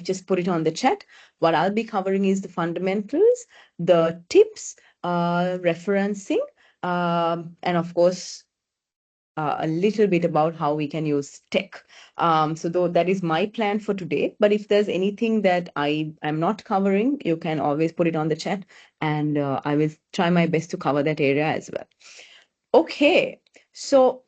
just put it on the chat. What I'll be covering is the fundamentals, the tips, referencing, and of course, a little bit about how we can use tech. So though that is my plan for today, but if there's anything that I am not covering, you can always put it on the chat, and I will try my best to cover that area as well. Okay, so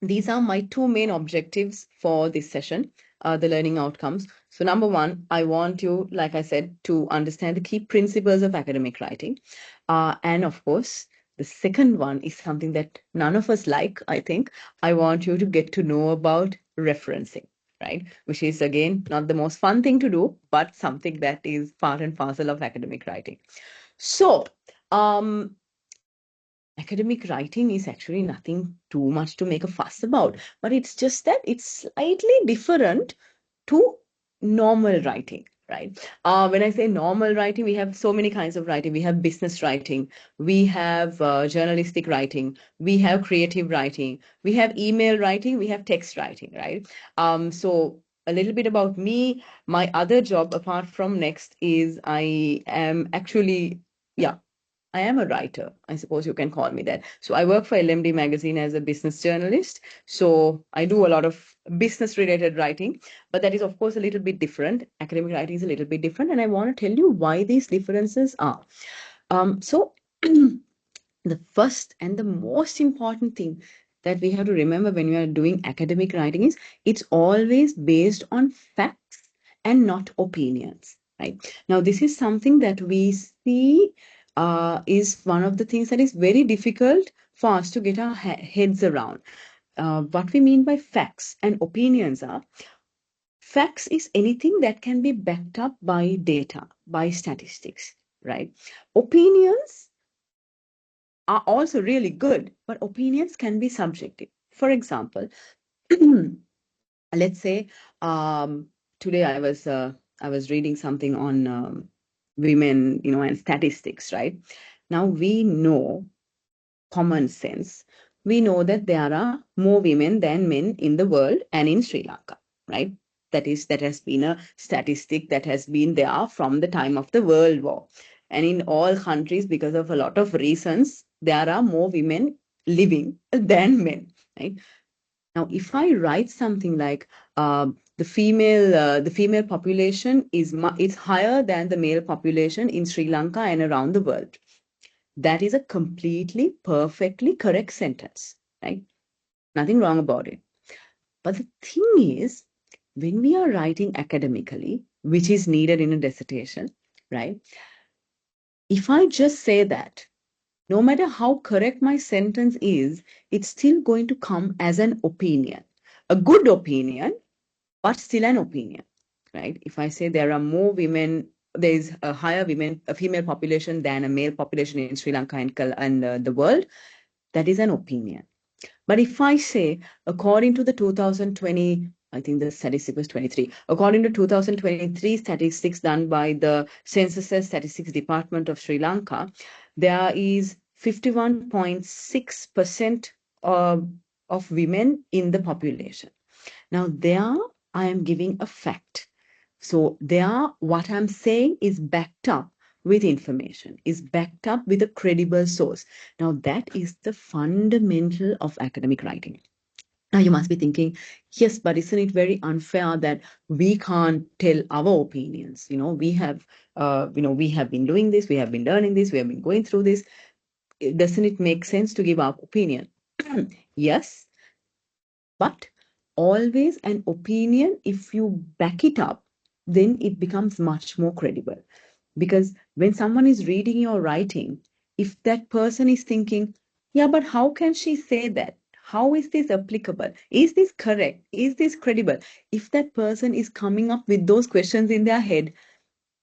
these are my two main objectives for this session, the learning outcomes. So number one, I want you, like I said, to understand the key principles of academic writing. And of course, the second one is something that none of us like, I think. I want you to get to know about referencing, right? Which is, again, not the most fun thing to do, but something that is part and parcel of academic writing. So, academic writing is actually nothing too much to make a fuss about, but it's just that it's slightly different to normal writing, right? When I say normal writing, we have so many kinds of writing. We have business writing, we have journalistic writing, we have creative writing, we have email writing, we have text writing, right? So a little bit about me. My other job apart from Next is I am actually, yeah, I am a writer. I suppose you can call me that. So I work for LMD magazine as a business journalist. So I do a lot of business related writing, but that is of course a little bit different. Academic writing is a little bit different, and I want to tell you why these differences are. So the first and the most important thing that we have to remember when we are doing academic writing is it's always based on facts and not opinions, right? Now, this is something that we see is one of the things that is very difficult for us to get our heads around. What we mean by facts and opinions are, facts is anything that can be backed up by data, by statistics, right? Opinions are also really good, but opinions can be subjective. For example, let's say today I was reading something on women, and statistics, right? Now we know, common sense, we know that there are more women than men in the world and in Sri Lanka, right? That has been a statistic that has been there from the time of the World War. And in all countries, because of a lot of reasons, there are more women living than men, right? Now, if I write something like the female population is higher than the male population in Sri Lanka and around the world, that is a completely, perfectly correct sentence, right? Nothing wrong about it. But the thing is, when we are writing academically, which is needed in a dissertation, right? If I just say that, no matter how correct my sentence is, it's still going to come as an opinion, a good opinion, but still an opinion, right? If I say there are more women, there is a female population than a male population in Sri Lanka and the world, that is an opinion. But if I say, according to the 2020, I think the statistic was 23, according to 2023 statistics done by the Census and Statistics Department of Sri Lanka, there is 51.6% of women in the population. Now, there I am giving a fact. So there, what I'm saying is backed up with information, is backed up with a credible source. Now, that is the fundamental of academic writing. Now, you must be thinking, yes, but isn't it very unfair that we can't tell our opinions? We have been doing this, we have been learning this, we have been going through this. Doesn't it make sense to give our opinion? Yes, but always an opinion, if you back it up, then it becomes much more credible. Because when someone is reading your writing, if that person is thinking, yeah, but how can she say that? How is this applicable? Is this correct? Is this credible? If that person is coming up with those questions in their head,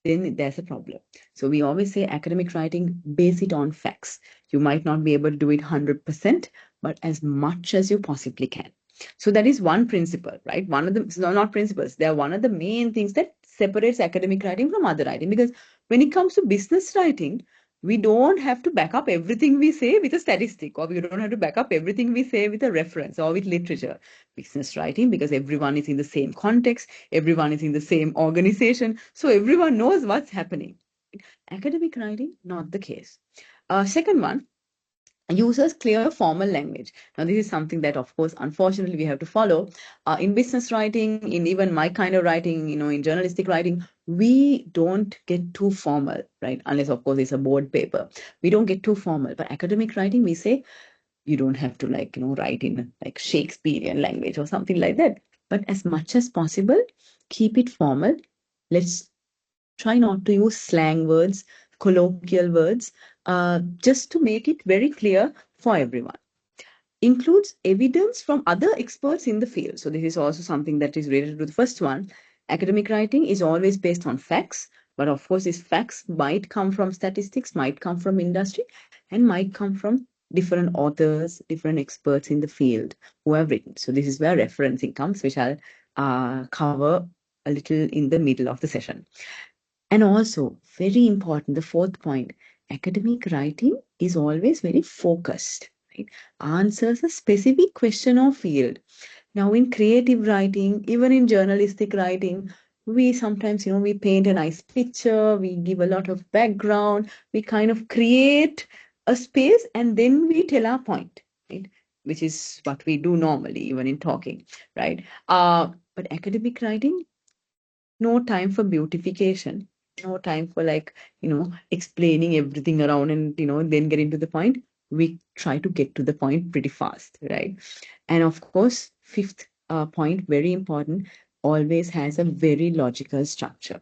then there's a problem. So we always say academic writing, base it on facts. You might not be able to do it 100%, but as much as you possibly can. So that is one principle, right? One of the, no, not principles, they are one of the main things that separates academic writing from other writing. Because when it comes to business writing, we don't have to back up everything we say with a statistic, or we don't have to back up everything we say with a reference or with literature. Business writing, because everyone is in the same context, everyone is in the same organization, so everyone knows what's happening. Academic writing, not the case. Second one, uses clear formal language. Now, this is something that, of course, unfortunately, we have to follow. In business writing, in even my kind of writing, in journalistic writing, we don't get too formal, right? Unless, of course, it's a board paper. We don't get too formal. But academic writing, we say, you don't have to write in like Shakespearean language or something like that. But as much as possible, keep it formal. Let's try not to use slang words, colloquial words, just to make it very clear for everyone. Includes evidence from other experts in the field. So this is also something that is related to the first one. Academic writing is always based on facts, but of course these facts might come from statistics, might come from industry, and might come from different authors, different experts in the field who have written. So this is where referencing comes, which I'll cover a little in the middle of the session. And also, very important, the fourth point, academic writing is always very focused, right? Answers a specific question or field. Now, in creative writing, even in journalistic writing, we sometimes, we paint a nice picture, we give a lot of background, we kind of create a space, and then we tell our point, right? Which is what we do normally, even in talking, right? But academic writing, no time for beautification, no time for explaining everything around and then getting to the point. We try to get to the point pretty fast, right? And of course, fifth point, very important, always has a very logical structure.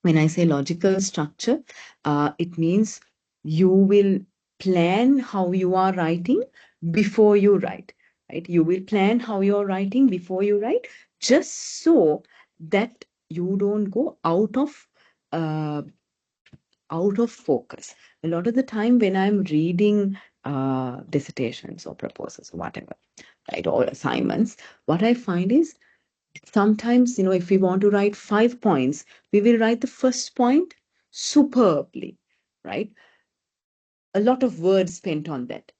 When I say logical structure, it means you will plan how you are writing before you write, right? You will plan how you're writing before you write, just so that you don't go uh, out of focus. A lot of the time when I'm reading dissertations or proposals or whatever, right, or assignments, what I find is sometimes, if we want to write 5 points, we will write the first point superbly, right? A lot of words spent on that.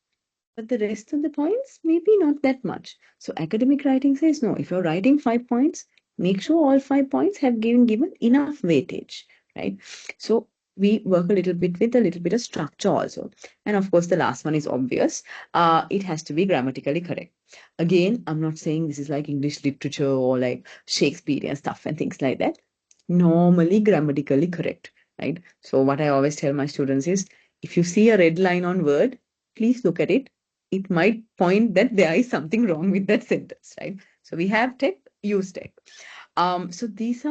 But the rest of the points, maybe not that much. So academic writing says, no, if you're writing 5 points, make sure all 5 points have given enough weightage, right? So we work a little bit with a little bit of structure also. And of course, the last one is obvious. It has to be grammatically correct. Again, I'm not saying this is like English literature or like Shakespearean stuff and things like that. Normally grammatically correct, right? So what I always tell my students is, if you see a red line on Word, please look at it. It might point that there is something wrong with that sentence, right? So we have tech, use tech. So this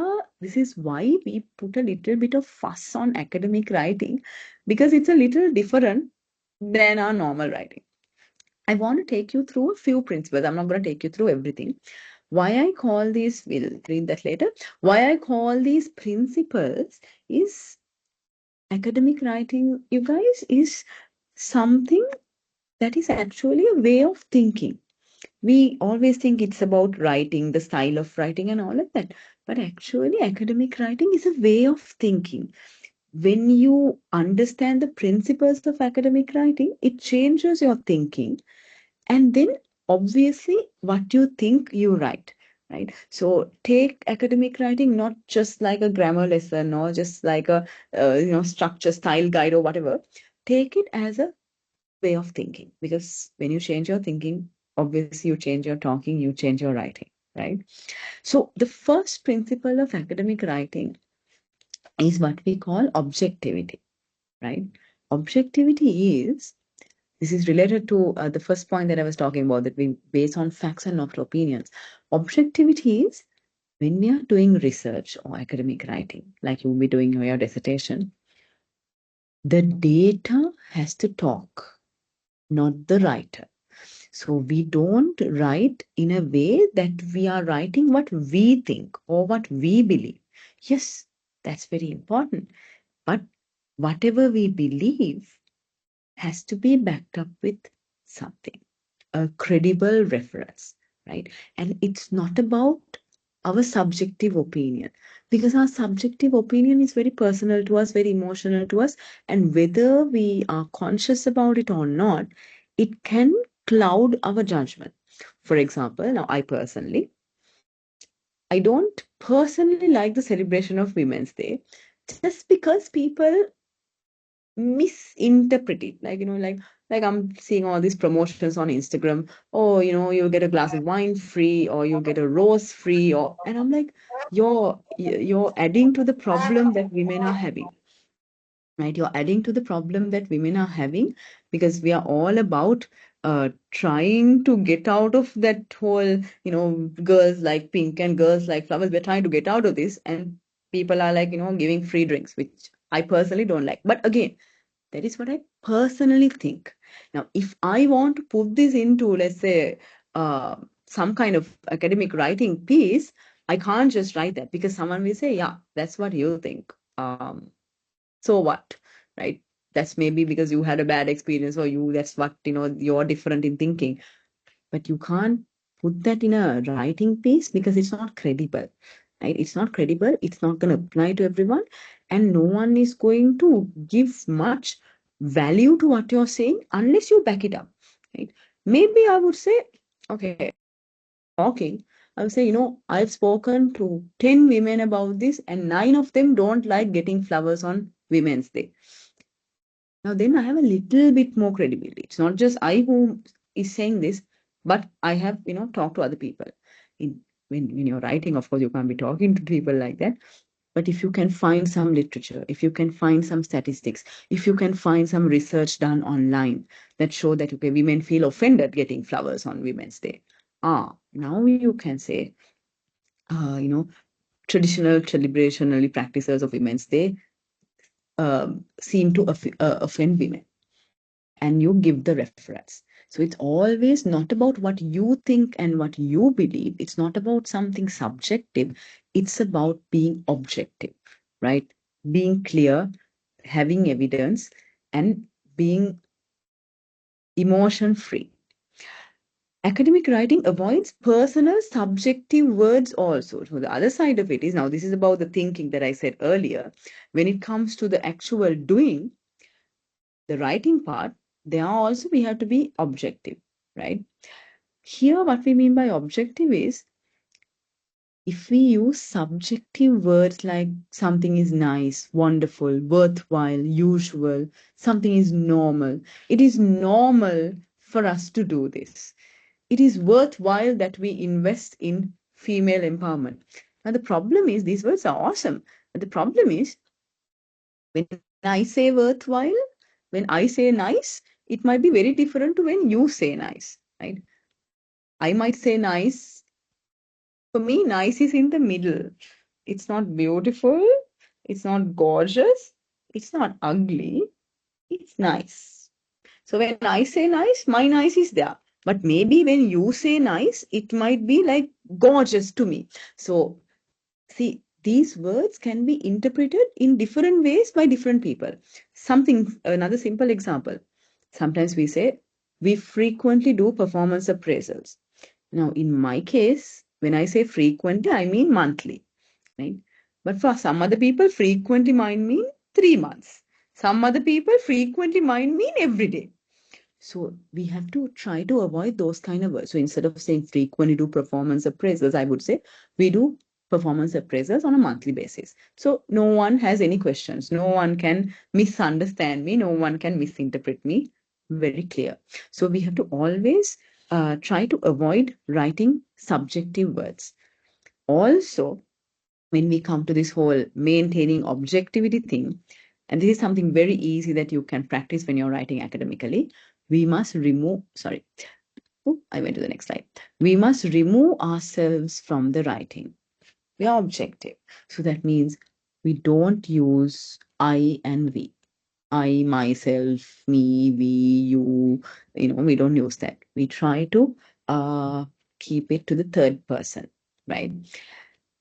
is why we put a little bit of fuss on academic writing, because it's a little different than our normal writing. I want to take you through a few principles. I'm not going to take you through everything. Why I call these, we'll read that later. Why I call these principles is academic writing, you guys, is something that is actually a way of thinking. We always think it's about writing, the style of writing and all of that. But actually, academic writing is a way of thinking. When you understand the principles of academic writing, it changes your thinking. And then, obviously, what you think, you write. Right. So take academic writing not just like a grammar lesson or just like a structure style guide or whatever. Take it as a way of thinking, because when you change your thinking, obviously you change your talking, you change your writing, right? So the first principle of academic writing is what we call objectivity, right? Objectivity is, this is related to the first point that I was talking about, that we base on facts and not opinions. Objectivity is, when we are doing research or academic writing, like you'll be doing your dissertation, the data has to talk, not the writer. So we don't write in a way that we are writing what we think or what we believe. Yes, that's very important. But whatever we believe has to be backed up with something, a credible reference, right? And it's not about our subjective opinion, because our subjective opinion is very personal to us, very emotional to us, and whether we are conscious about it or not, it can cloud our judgment. For example, now I don't personally like the celebration of Women's Day just because people misinterpret it. Like I'm seeing all these promotions on Instagram. Oh, you'll get a glass of wine free, or you'll get a rose free, and I'm like, you're adding to the problem that women are having. Right? You're adding to the problem that women are having, because we are all about trying to get out of that whole, girls like pink and girls like flowers. We're trying to get out of this, and people are like, giving free drinks, which I personally don't like. But again, that is what I personally think. Now, if I want to put this into, let's say, some kind of academic writing piece, I can't just write that, because someone will say, yeah, that's what you think. So what, right? That's maybe because you had a bad experience, or that's what, you're different in thinking. But you can't put that in a writing piece, because it's not credible, right? It's not credible. It's not going to apply to everyone, and no one is going to give much value to what you're saying unless you back it up, right? Maybe I would say, okay, talking, I would say, I've spoken to 10 women about this, and 9 of them don't like getting flowers on Women's Day. Now, then I have a little bit more credibility. It's not just I who is saying this, but I have, talked to other people. When you're writing, of course, you can't be talking to people like that. But if you can find some literature, if you can find some statistics, if you can find some research done online that show that, okay, women feel offended getting flowers on Women's Day. Now you can say, you know, traditional celebrationally practices of Women's Day seem to offend women, and you give the reference. So it's always not about what you think and what you believe. It's not about something subjective. It's about being objective, right? Being clear, having evidence, and being emotion free. Academic writing avoids personal subjective words also. So the other side of it is, now this is about the thinking that I said earlier. When it comes to the actual doing, the writing part, there are also, we have to be objective, right? Here, what we mean by objective is, if we use subjective words like something is nice, wonderful, worthwhile, usual, something is normal, it is normal for us to do this. It is worthwhile that we invest in female empowerment. Now, the problem is, these words are awesome, but the problem is, when I say worthwhile, when I say nice, it might be very different to when you say nice, right? I might say nice. For me, nice is in the middle. It's not beautiful. It's not gorgeous. It's not ugly. It's nice. So when I say nice, my nice is there. But maybe when you say nice, it might be like gorgeous to me. So see, these words can be interpreted in different ways by different people. Another simple example. Sometimes we say, we frequently do performance appraisals. Now, in my case, when I say frequently, I mean monthly, right? But for some other people, frequently might mean 3 months. Some other people, frequently might mean every day. So we have to try to avoid those kind of words. So instead of saying frequently do performance appraisals, I would say we do performance appraisals on a monthly basis. So no one has any questions. No one can misunderstand me. No one can misinterpret me. Very clear. So we have to always try to avoid writing subjective words. Also, when we come to this whole maintaining objectivity thing, and this is something very easy that you can practice when you're writing academically, we must remove, sorry, I went to the next slide. We must remove ourselves from the writing. We are objective. So that means we don't use I and we. I, myself, me, we, you, we don't use that. We try to keep it to the third person, right?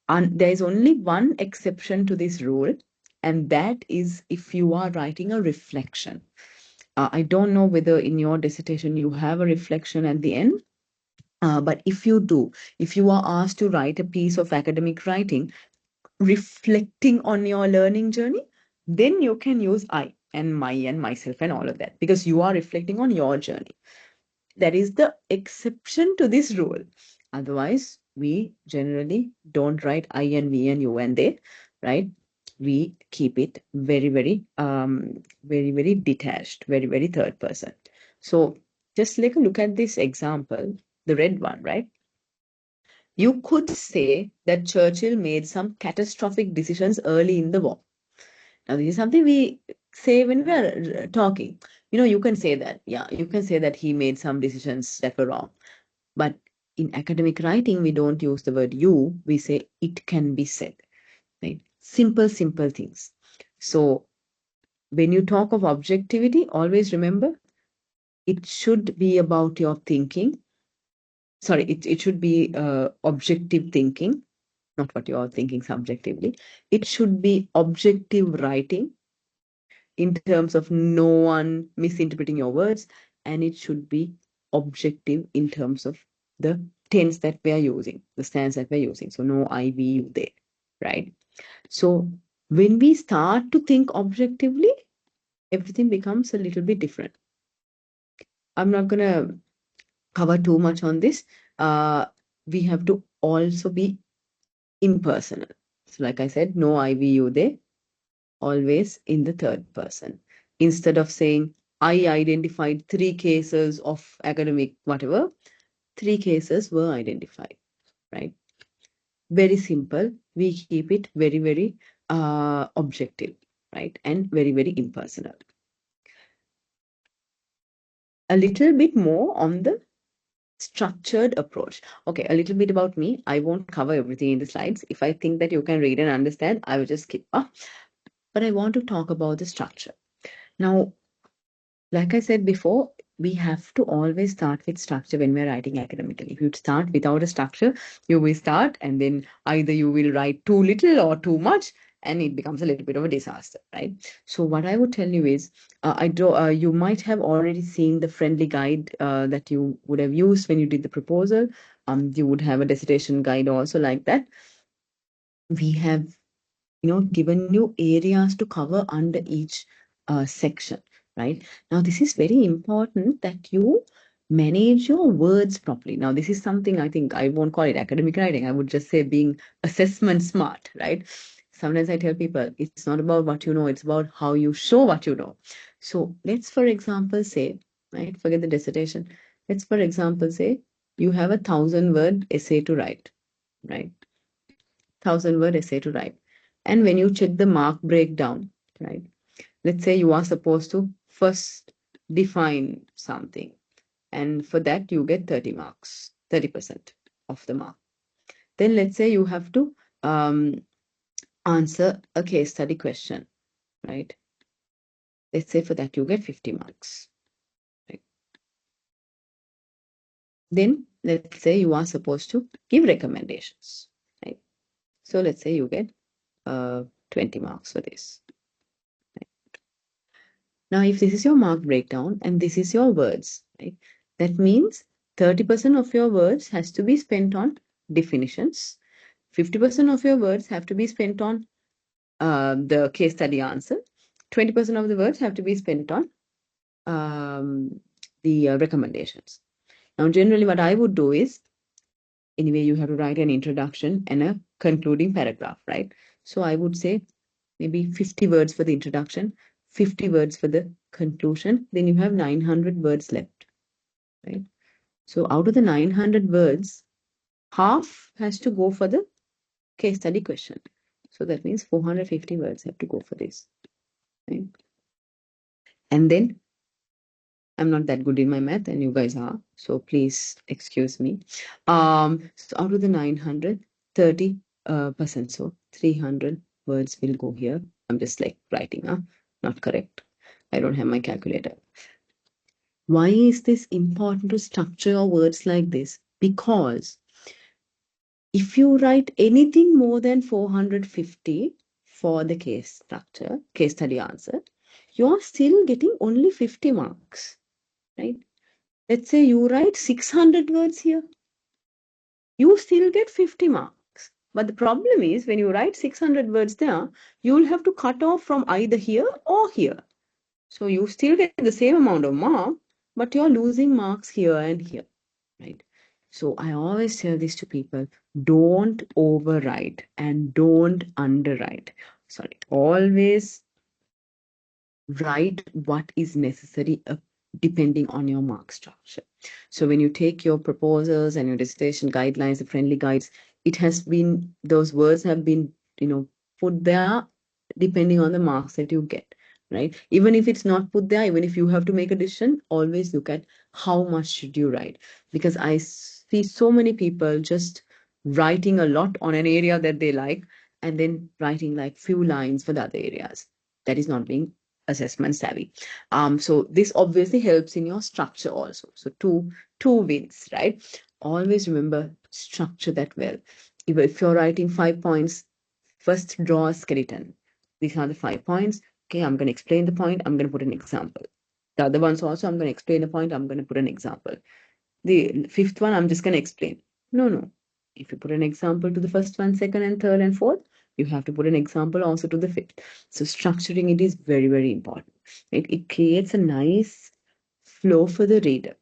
And there is only one exception to this rule, and that is if you are writing a reflection. I don't know whether in your dissertation you have a reflection at the end. But if you are asked to write a piece of academic writing reflecting on your learning journey, then you can use I and my and myself and all of that, because you are reflecting on your journey. That is the exception to this rule. Otherwise, we generally don't write I and we and you and they, right? We keep it very detached, very third person. So just take a look at this example, the red one, right? You could say that Churchill made some catastrophic decisions early in the war. Now, this is something we say when we are talking. You can say that. Yeah, you can say that he made some decisions that were wrong. But in academic writing, we don't use the word you. We say it can be said. Right? Simple things. So when you talk of objectivity, always remember it should be about your thinking. Sorry, it should be objective thinking, not what you are thinking subjectively. It should be objective writing in terms of no one misinterpreting your words, and it should be objective in terms of the tense that we are using, the stance that we're using. So no I, we, you, they, right? So when we start to think objectively, everything becomes a little bit different. I'm not going to cover too much on this. We have to also be impersonal. So like I said, no I, we, you, they, always in the third person. Instead of saying, I identified 3 cases of academic whatever, 3 cases were identified, right? Very simple. We keep it very objective, right? And very impersonal. A little bit more on the structured approach. Okay, a little bit about me. I won't cover everything in the slides. If I think that you can read and understand, I will just skip. But I want to talk about the structure. Now, like I said before, we have to always start with structure when we're writing academically. If you start without a structure, you will start and then either you will write too little or too much, and it becomes a little bit of a disaster, right? So what I would tell you is, you might have already seen the friendly guide that you would have used when you did the proposal. You would have a dissertation guide also like that. We have given you areas to cover under each section, right? Now, this is very important that you manage your words properly. Now, this is something I think I won't call it academic writing. I would just say being assessment smart, right? Sometimes I tell people it's not about what you know, it's about how you show what you know. So let's, for example, say, right, forget the dissertation. Let's, for example, say you have a 1,000-word essay to write, right? 1,000-word essay to write. And when you check the mark breakdown, right? Let's say you are supposed to first define something. And for that, you get 30 marks, 30% of the mark. Then let's say you have to answer a case study question, right? Let's say for that, you get 50 marks. Right? Then let's say you are supposed to give recommendations, right? So let's say you get 20 marks for this. Now, if this is your mark breakdown and this is your words, right? That means 30% of your words has to be spent on definitions. 50% of your words have to be spent on the case study answer. 20% of the words have to be spent on the recommendations. Now, generally what I would do is, anyway, you have to write an introduction and a concluding paragraph, right? So I would say maybe 50 words for the introduction, 50 words for the conclusion, then you have 900 words left, right? So out of the 900 words, half has to go for the case study question. So that means 450 words have to go for this, right? And then I'm not that good in my math, and you guys are, so please excuse me. So out of the 900, 30%, so 300 words will go here. I'm just like writing, not correct. I don't have my calculator. Why is this important to structure your words like this? Because if you write anything more than 450 for the case structure, case study answer, you're still getting only 50 marks, right? Let's say you write 600 words here. you still get 50 marks. But the problem is when you write 600 words there, you'll have to cut off from either here or here. So you still get the same amount of mark, but you're losing marks here and here, right? So I always tell this to people, don't overwrite and don't underwrite. Sorry, always write what is necessary depending on your mark structure. So when you take your proposals and your dissertation guidelines, the friendly guides, it has been, those words have been, put there depending on the marks that you get, right? Even if it's not put there, even if you have to make a decision, always look at how much should you write. Because I see so many people just writing a lot on an area that they like and then writing like few lines for the other areas. That is not being assessment savvy. So this obviously helps in your structure also. So two wins, right? Always remember, structure that well. If you're writing 5 points, first draw a skeleton. These are the 5 points. Okay, I'm going to explain the point. I'm going to put an example. The other ones also, I'm going to explain the point. I'm going to put an example. The fifth one, I'm just going to explain. No. If you put an example to the first one, second and third and fourth, you have to put an example also to the fifth. So structuring it is very, very important. Right? It creates a nice flow for the reader.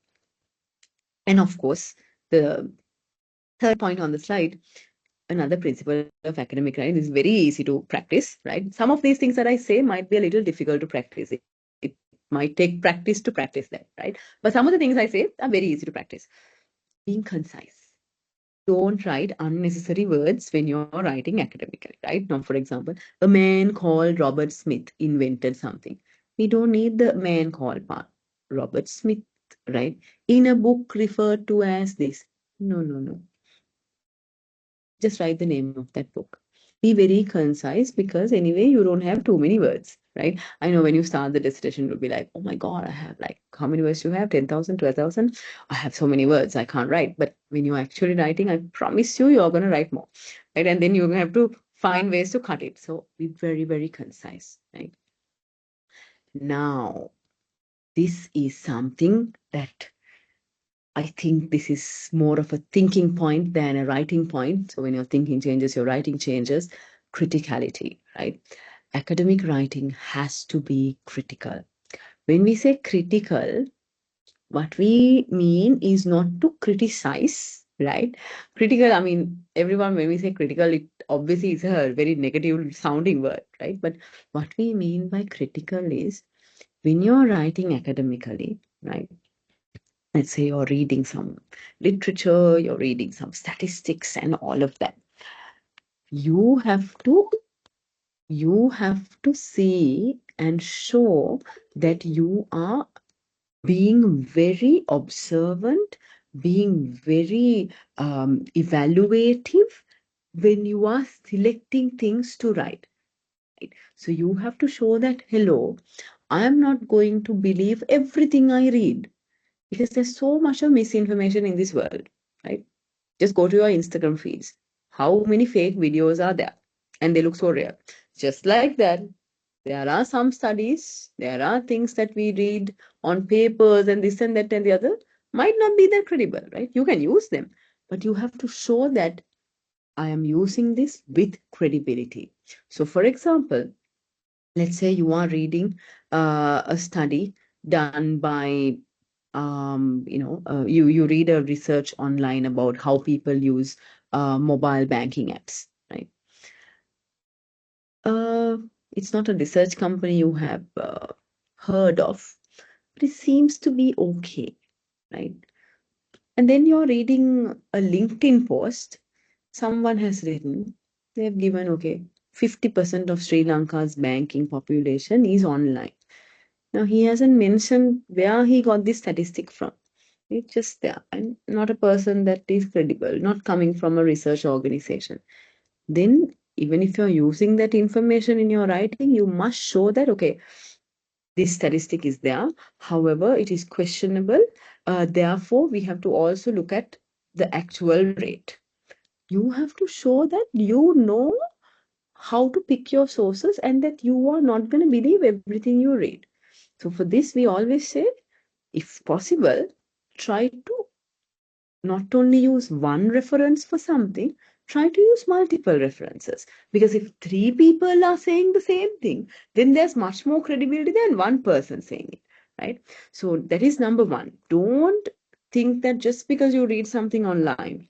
And of course, the third point on the slide, another principle of academic writing is very easy to practice, right? Some of these things that I say might be a little difficult to practice. It might take practice to practice them, right? But some of the things I say are very easy to practice. Being concise. Don't write unnecessary words when you're writing academically, right? Now, for example, a man called Robert Smith invented something. We don't need the man called part. Robert Smith, right? In a book referred to as this. No. Just write the name of that book. Be very concise because anyway, you don't have too many words, right? I know when you start the dissertation, you'll be like, oh my God, I have like, how many words do you have? 10,000, 12,000? I have so many words, I can't write. But when you're actually writing, I promise you're going to write more, right? And then you're going to have to find ways to cut it. So be very, very concise, right? Now, this is something that I think this is more of a thinking point than a writing point. So when your thinking changes, your writing changes. Criticality, right? Academic writing has to be critical. When we say critical, what we mean is not to criticize, right? Critical, I mean, everyone, when we say critical, it obviously is a very negative sounding word, right? But what we mean by critical is when you're writing academically, right? Let's say you're reading some literature, you're reading some statistics and all of that. You have to see and show that you are being very observant, being very evaluative when you are selecting things to write. Right? So you have to show that, hello, I am not going to believe everything I read. Because there's so much of misinformation in this world, right? Just go to your Instagram feeds. How many fake videos are there? And they look so real. Just like that, there are some studies, there are things that we read on papers and this and that and the other might not be that credible, right? You can use them, but you have to show that I am using this with credibility. So, for example, let's say you are reading a study done by you read a research online about how people use mobile banking apps, right? It's not a research company you have heard of, but it seems to be okay, right? And then you're reading a LinkedIn post, someone has written, they've given, okay, 50% of Sri Lanka's banking population is online. Now, he hasn't mentioned where he got this statistic from. It's just there. I'm not a person that is credible, not coming from a research organization. Then, even if you're using that information in your writing, you must show that, okay, this statistic is there. However, it is questionable. Therefore, we have to also look at the actual rate. You have to show that you know how to pick your sources and that you are not going to believe everything you read. So for this, we always say, if possible, try to not only use one reference for something, try to use multiple references. Because if three people are saying the same thing, then there's much more credibility than one person saying it, right? So that is number one. Don't think that just because you read something online,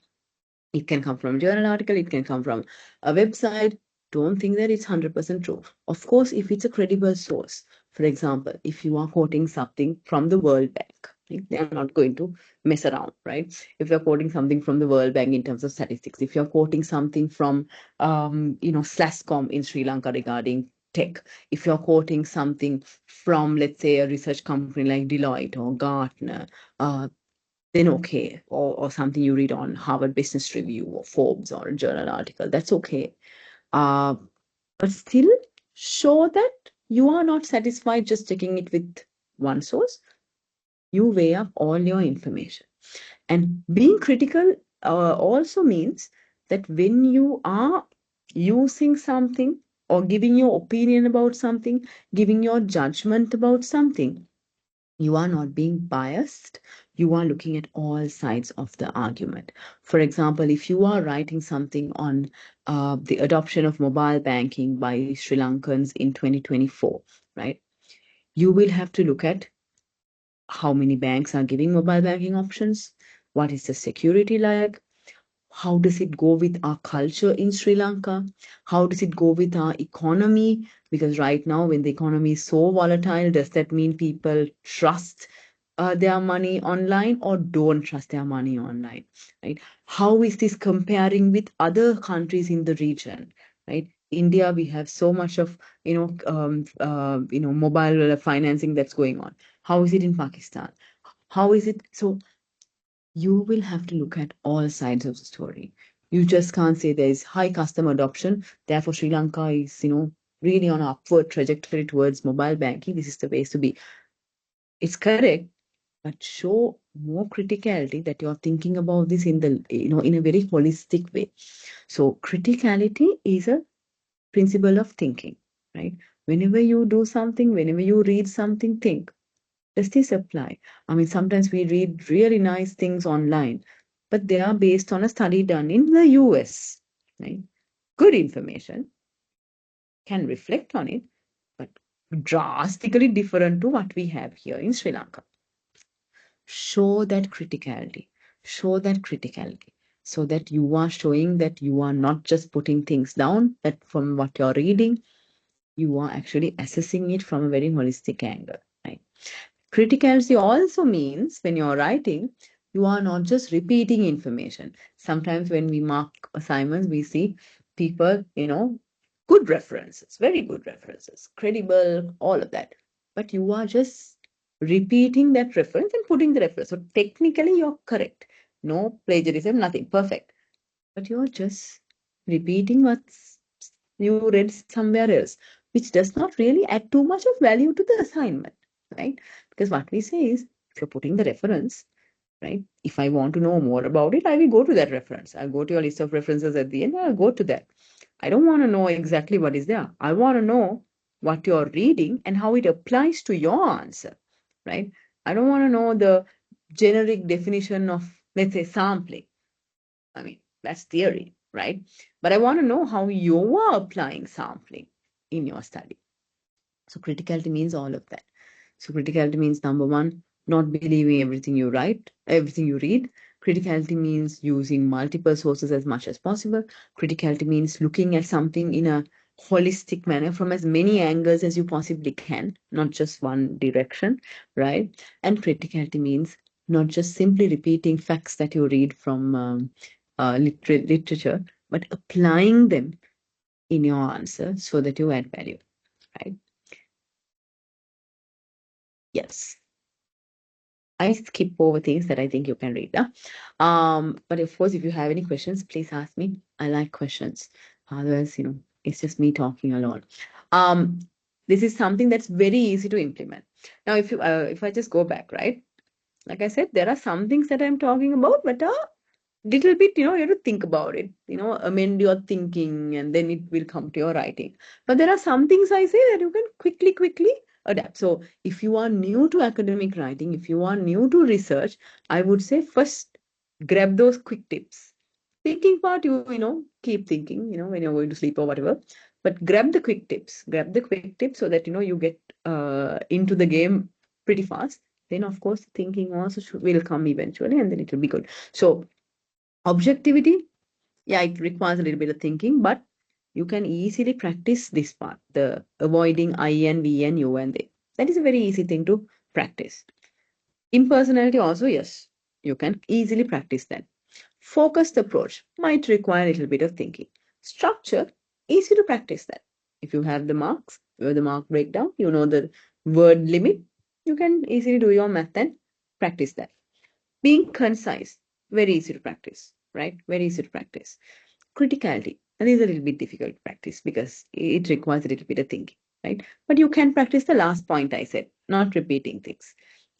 it can come from a journal article, it can come from a website. Don't think that it's 100% true. Of course, if it's a credible source, for example, if you are quoting something from the World Bank, right, they are not going to mess around, right? If you're quoting something from the World Bank in terms of statistics, if you're quoting something from, Slascom in Sri Lanka regarding tech, if you're quoting something from, let's say, a research company like Deloitte or Gartner, then okay, or something you read on Harvard Business Review or Forbes or a journal article, that's okay. Uh, but still show that you are not satisfied just checking it with one source. You weigh up all your information. And being critical also means that when you are using something or giving your opinion about something, giving your judgment about something, you are not being biased. You are looking at all sides of the argument. For example, if you are writing something on the adoption of mobile banking by Sri Lankans in 2024, right? You will have to look at how many banks are giving mobile banking options, what is the security like, how does it go with our culture in Sri Lanka? How does it go with our economy? Because right now, when the economy is so volatile, does that mean people trust their money online or don't trust their money online? Right? How is this comparing with other countries in the region? Right? India, we have so much of mobile financing that's going on. How is it in Pakistan? How is it? So you will have to look at all sides of the story. You just can't say there is high customer adoption, therefore Sri Lanka is, really on an upward trajectory towards mobile banking. This is the ways to be. It's correct, but show more criticality that you're thinking about this in a very holistic way. So criticality is a principle of thinking, right? Whenever you do something, whenever you read something, think, does this apply? I mean, sometimes we read really nice things online, but they are based on a study done in the US, right? Good information, can reflect on it, but drastically different to what we have here in Sri Lanka. Show that criticality. Show that criticality. So that you are showing that you are not just putting things down, that from what you're reading, you are actually assessing it from a very holistic angle, right? Criticality also means when you're writing, you are not just repeating information. Sometimes when we mark assignments, we see people, good references, very good references, credible, all of that. But you are just repeating that reference and putting the reference. So technically, you're correct. No plagiarism, nothing, perfect. But you're just repeating what you read somewhere else, which does not really add too much of value to the assignment, right? Because what we say is, if you're putting the reference, right? If I want to know more about it, I will go to that reference. I'll go to your list of references at the end, I'll go to that. I don't want to know exactly what is there. I want to know what you're reading and how it applies to your answer, right? I don't want to know the generic definition of, let's say, sampling. I mean, that's theory, right? But I want to know how you are applying sampling in your study. So criticality means all of that. So criticality means number one, not believing everything you write, everything you read. Criticality means using multiple sources as much as possible. Criticality means looking at something in a holistic manner from as many angles as you possibly can, not just one direction, right? And criticality means not just simply repeating facts that you read from literature, but applying them in your answer so that you add value, right? Yes. I skip over things that I think you can read. But of course, if you have any questions, please ask me. I like questions. Otherwise, it's just me talking alone. Um, this is something that's very easy to implement. Now, if I just go back, right? Like I said, there are some things that I'm talking about, but little bit, you have to think about it, amend your thinking, and then it will come to your writing. But there are some things I say that you can quickly adapt. So if you are new to academic writing, if you are new to research, I would say first grab those quick tips. Thinking part, keep thinking, when you're going to sleep or whatever. But grab the quick tips. Grab the quick tips so that, you get into the game pretty fast. Then, of course, thinking also will come eventually, and then it will be good. So, objectivity, yeah, it requires a little bit of thinking, but you can easily practice this part, the avoiding I and we and you and they. That is a very easy thing to practice. Impersonality also, yes, you can easily practice that. Focused approach might require a little bit of thinking. Structure, easy to practice that. If you have the marks, you have the mark breakdown, you know the word limit, you can easily do your math and practice that. Being concise, very easy to practice, right? Very easy to practice. Criticality, that is a little bit difficult to practice because it requires a little bit of thinking, right? But you can practice the last point I said, not repeating things.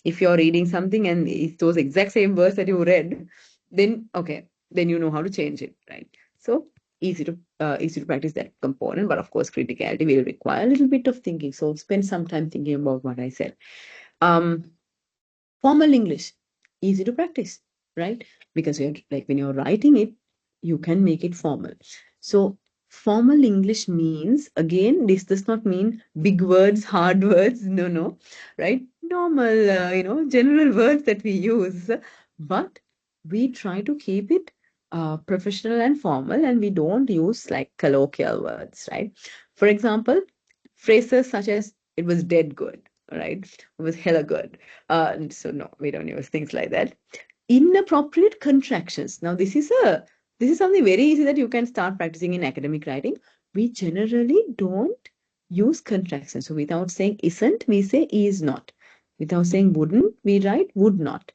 If you're reading something and it's those exact same words that you read, then okay, then you know how to change it, right? So easy to practice that component, but of course criticality will require a little bit of thinking. So spend some time thinking about what I said. Um, Formal English, easy to practice, right? Because you're like when you're writing it, you can make it formal. So formal English means, again, this does not mean big words, hard words, no, right? Normal, general words that we use, but we try to keep it professional and formal, and we don't use like colloquial words, right? For example, phrases such as "it was dead good," right? It was hella good. So no, we don't use things like that. Inappropriate contractions. Now this is something very easy that you can start practicing in academic writing. We generally don't use contractions. So without saying isn't, we say is not. Without saying wouldn't, we write would not.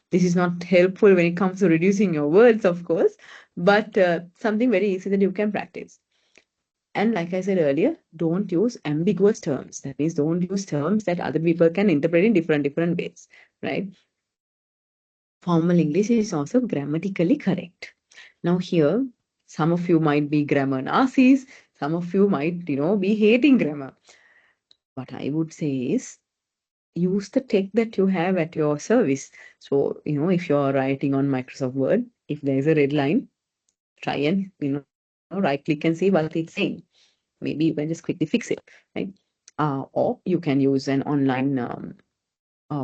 This is not helpful when it comes to reducing your words, of course, but something very easy that you can practice. And like I said earlier, don't use ambiguous terms. That means don't use terms that other people can interpret in different ways, right? Formal English is also grammatically correct. Now here, some of you might be grammar Nazis, some of you might, be hating grammar. What I would say is use the tech that you have at your service. So, if you're writing on Microsoft Word, if there's a red line, try and, right click and see what it's saying. Maybe you can just quickly fix it, right? Or you can use an online,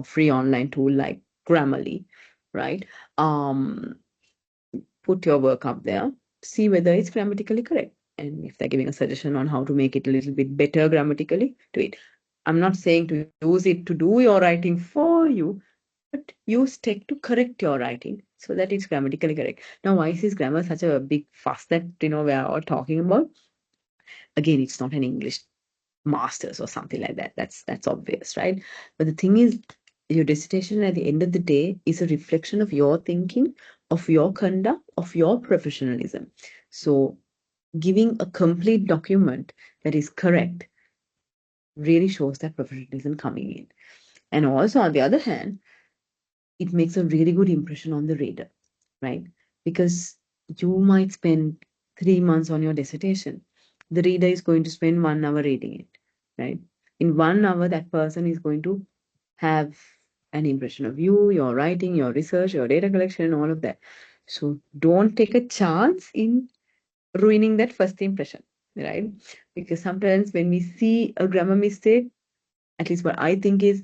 free online tool like Grammarly, right? Um, Put your work up there, see whether it's grammatically correct. And if they're giving a suggestion on how to make it a little bit better grammatically, do it. I'm not saying to use it to do your writing for you, but use tech to correct your writing so that it's grammatically correct. Now, why is grammar such a big fuss that we are all talking about? Again, it's not an English masters or something like that. That's obvious, right? But the thing is, your dissertation at the end of the day is a reflection of your thinking, of your conduct, of your professionalism. So giving a complete document that is correct really shows that professionalism coming in. And also, on the other hand, it makes a really good impression on the reader, right? Because you might spend 3 months on your dissertation. The reader is going to spend 1 hour reading it, right? In 1 hour, that person is going to have an impression of you, your writing, your research, your data collection, and all of that. So don't take a chance in ruining that first impression, right? Because sometimes when we see a grammar mistake, at least what I think is,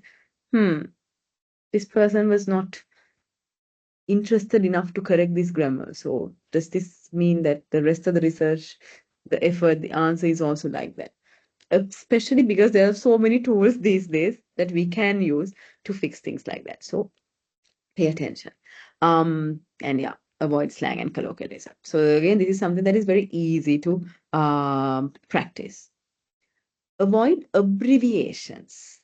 this person was not interested enough to correct this grammar. So does this mean that the rest of the research, the effort, the answer is also like that? Especially because there are so many tools these days that we can use to fix things like that. So pay attention. And yeah, avoid slang and colloquialism. So again, this is something that is very easy to practice. Avoid abbreviations,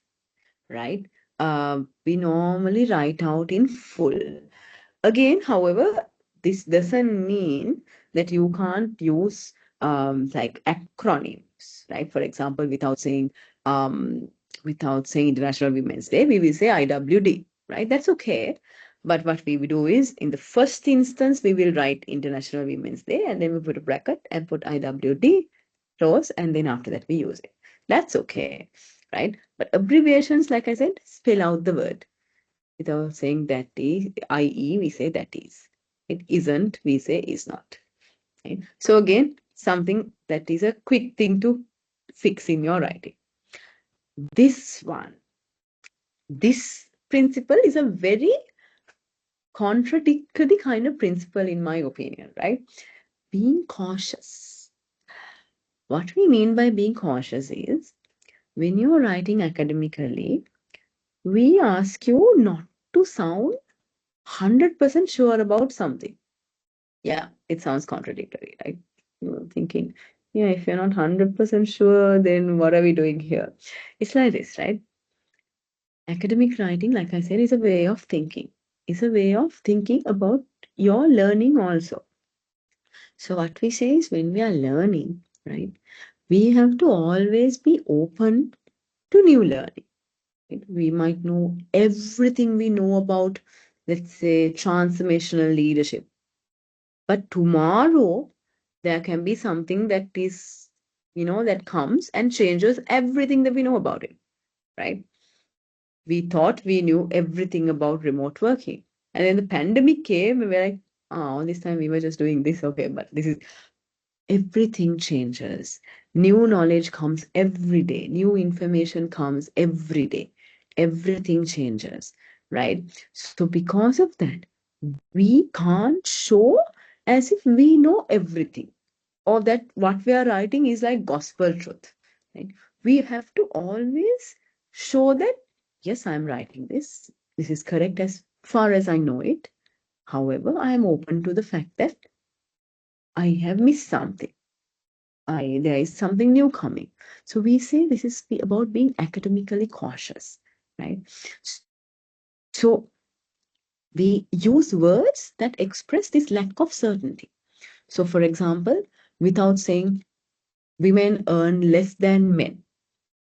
right? We normally write out in full. Again, however, this doesn't mean that you can't use like acronyms, right? For example, without saying International Women's Day, we will say IWD, right? That's okay. But what we will do is, in the first instance, we will write International Women's Day, and then we put a bracket and put IWD close, and then after that we use it. That's okay, right? But abbreviations, like I said, spell out the word without saying that is, i.e., we say that is. It isn't, we say is not. Right? So again, something that is a quick thing to fix in your writing. This principle is a very contradictory kind of principle in my opinion, right? Being cautious. What we mean by being cautious is when you're writing academically, we ask you not to sound 100% sure about something. Yeah, it sounds contradictory, right? You're thinking, yeah, if you're not 100% sure, then what are we doing here? It's like this, right? Academic writing, like I said, is a way of thinking. It's a way of thinking about your learning also. So what we say is when we are learning, right, we have to always be open to new learning. Right? We might know everything we know about, let's say, transformational leadership. But tomorrow, there can be something that is, that comes and changes everything that we know about it, right? We thought we knew everything about remote working. And then the pandemic came, and we're like, oh, all this time we were just doing this, okay, but this is everything changes. New knowledge comes every day, new information comes every day. Everything changes, right? So, because of that, we can't show as if we know everything or that what we are writing is like gospel truth, right? We have to always show that, yes, I'm writing this. This is correct as far as I know it. However, I am open to the fact that I have missed something. There is something new coming. So we say this is about being academically cautious, right? So we use words that express this lack of certainty. So, for example, without saying women earn less than men,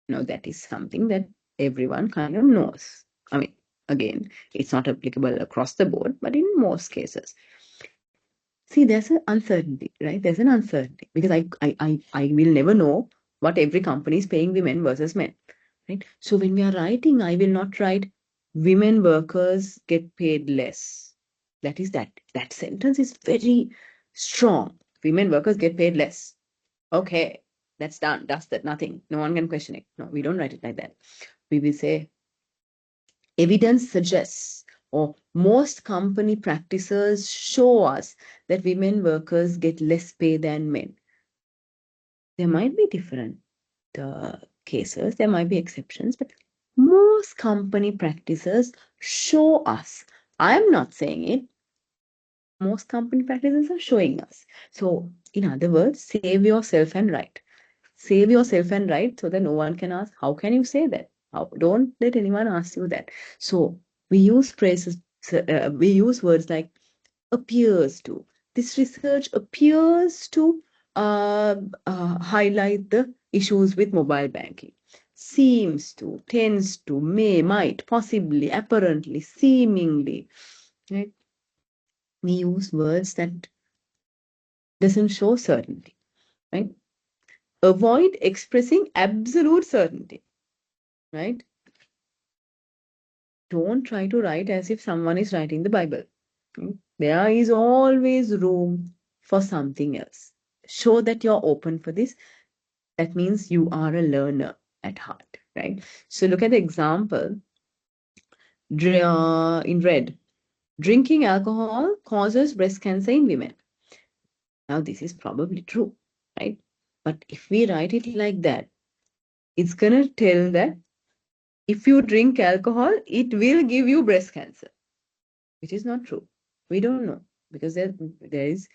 that is something that everyone kind of knows. I mean, again, it's not applicable across the board, but in most cases. See, there's an uncertainty, right? There's an uncertainty because I will never know what every company is paying women versus men, right? So when we are writing, I will not write women workers get paid less. That sentence is very strong. Women workers get paid less. Okay, that's done. That's that. Nothing. No one can question it. No, we don't write it like that. We will say evidence suggests or most company practices show us that women workers get less pay than men. There might be different cases, there might be exceptions, but most company practices show us. I'm not saying it. Most company practices are showing us. So, in other words, save yourself and write. Save yourself and write so that no one can ask, how can you say that? Don't let anyone ask you that. So we use phrases, we use words like appears to. This research appears to highlight the issues with mobile banking. Seems to, tends to, may, might, possibly, apparently, seemingly. Right? We use words that doesn't show certainty. Right? Avoid expressing absolute certainty. Right? Don't try to write as if someone is writing the Bible. There is always room for something else. Show that you're open for this. That means you are a learner at heart, right? So look at the example in red. Drinking alcohol causes breast cancer in women. Now, this is probably true, right? But if we write it like that, it's going to tell that if you drink alcohol, it will give you breast cancer, which is not true. We don't know because there is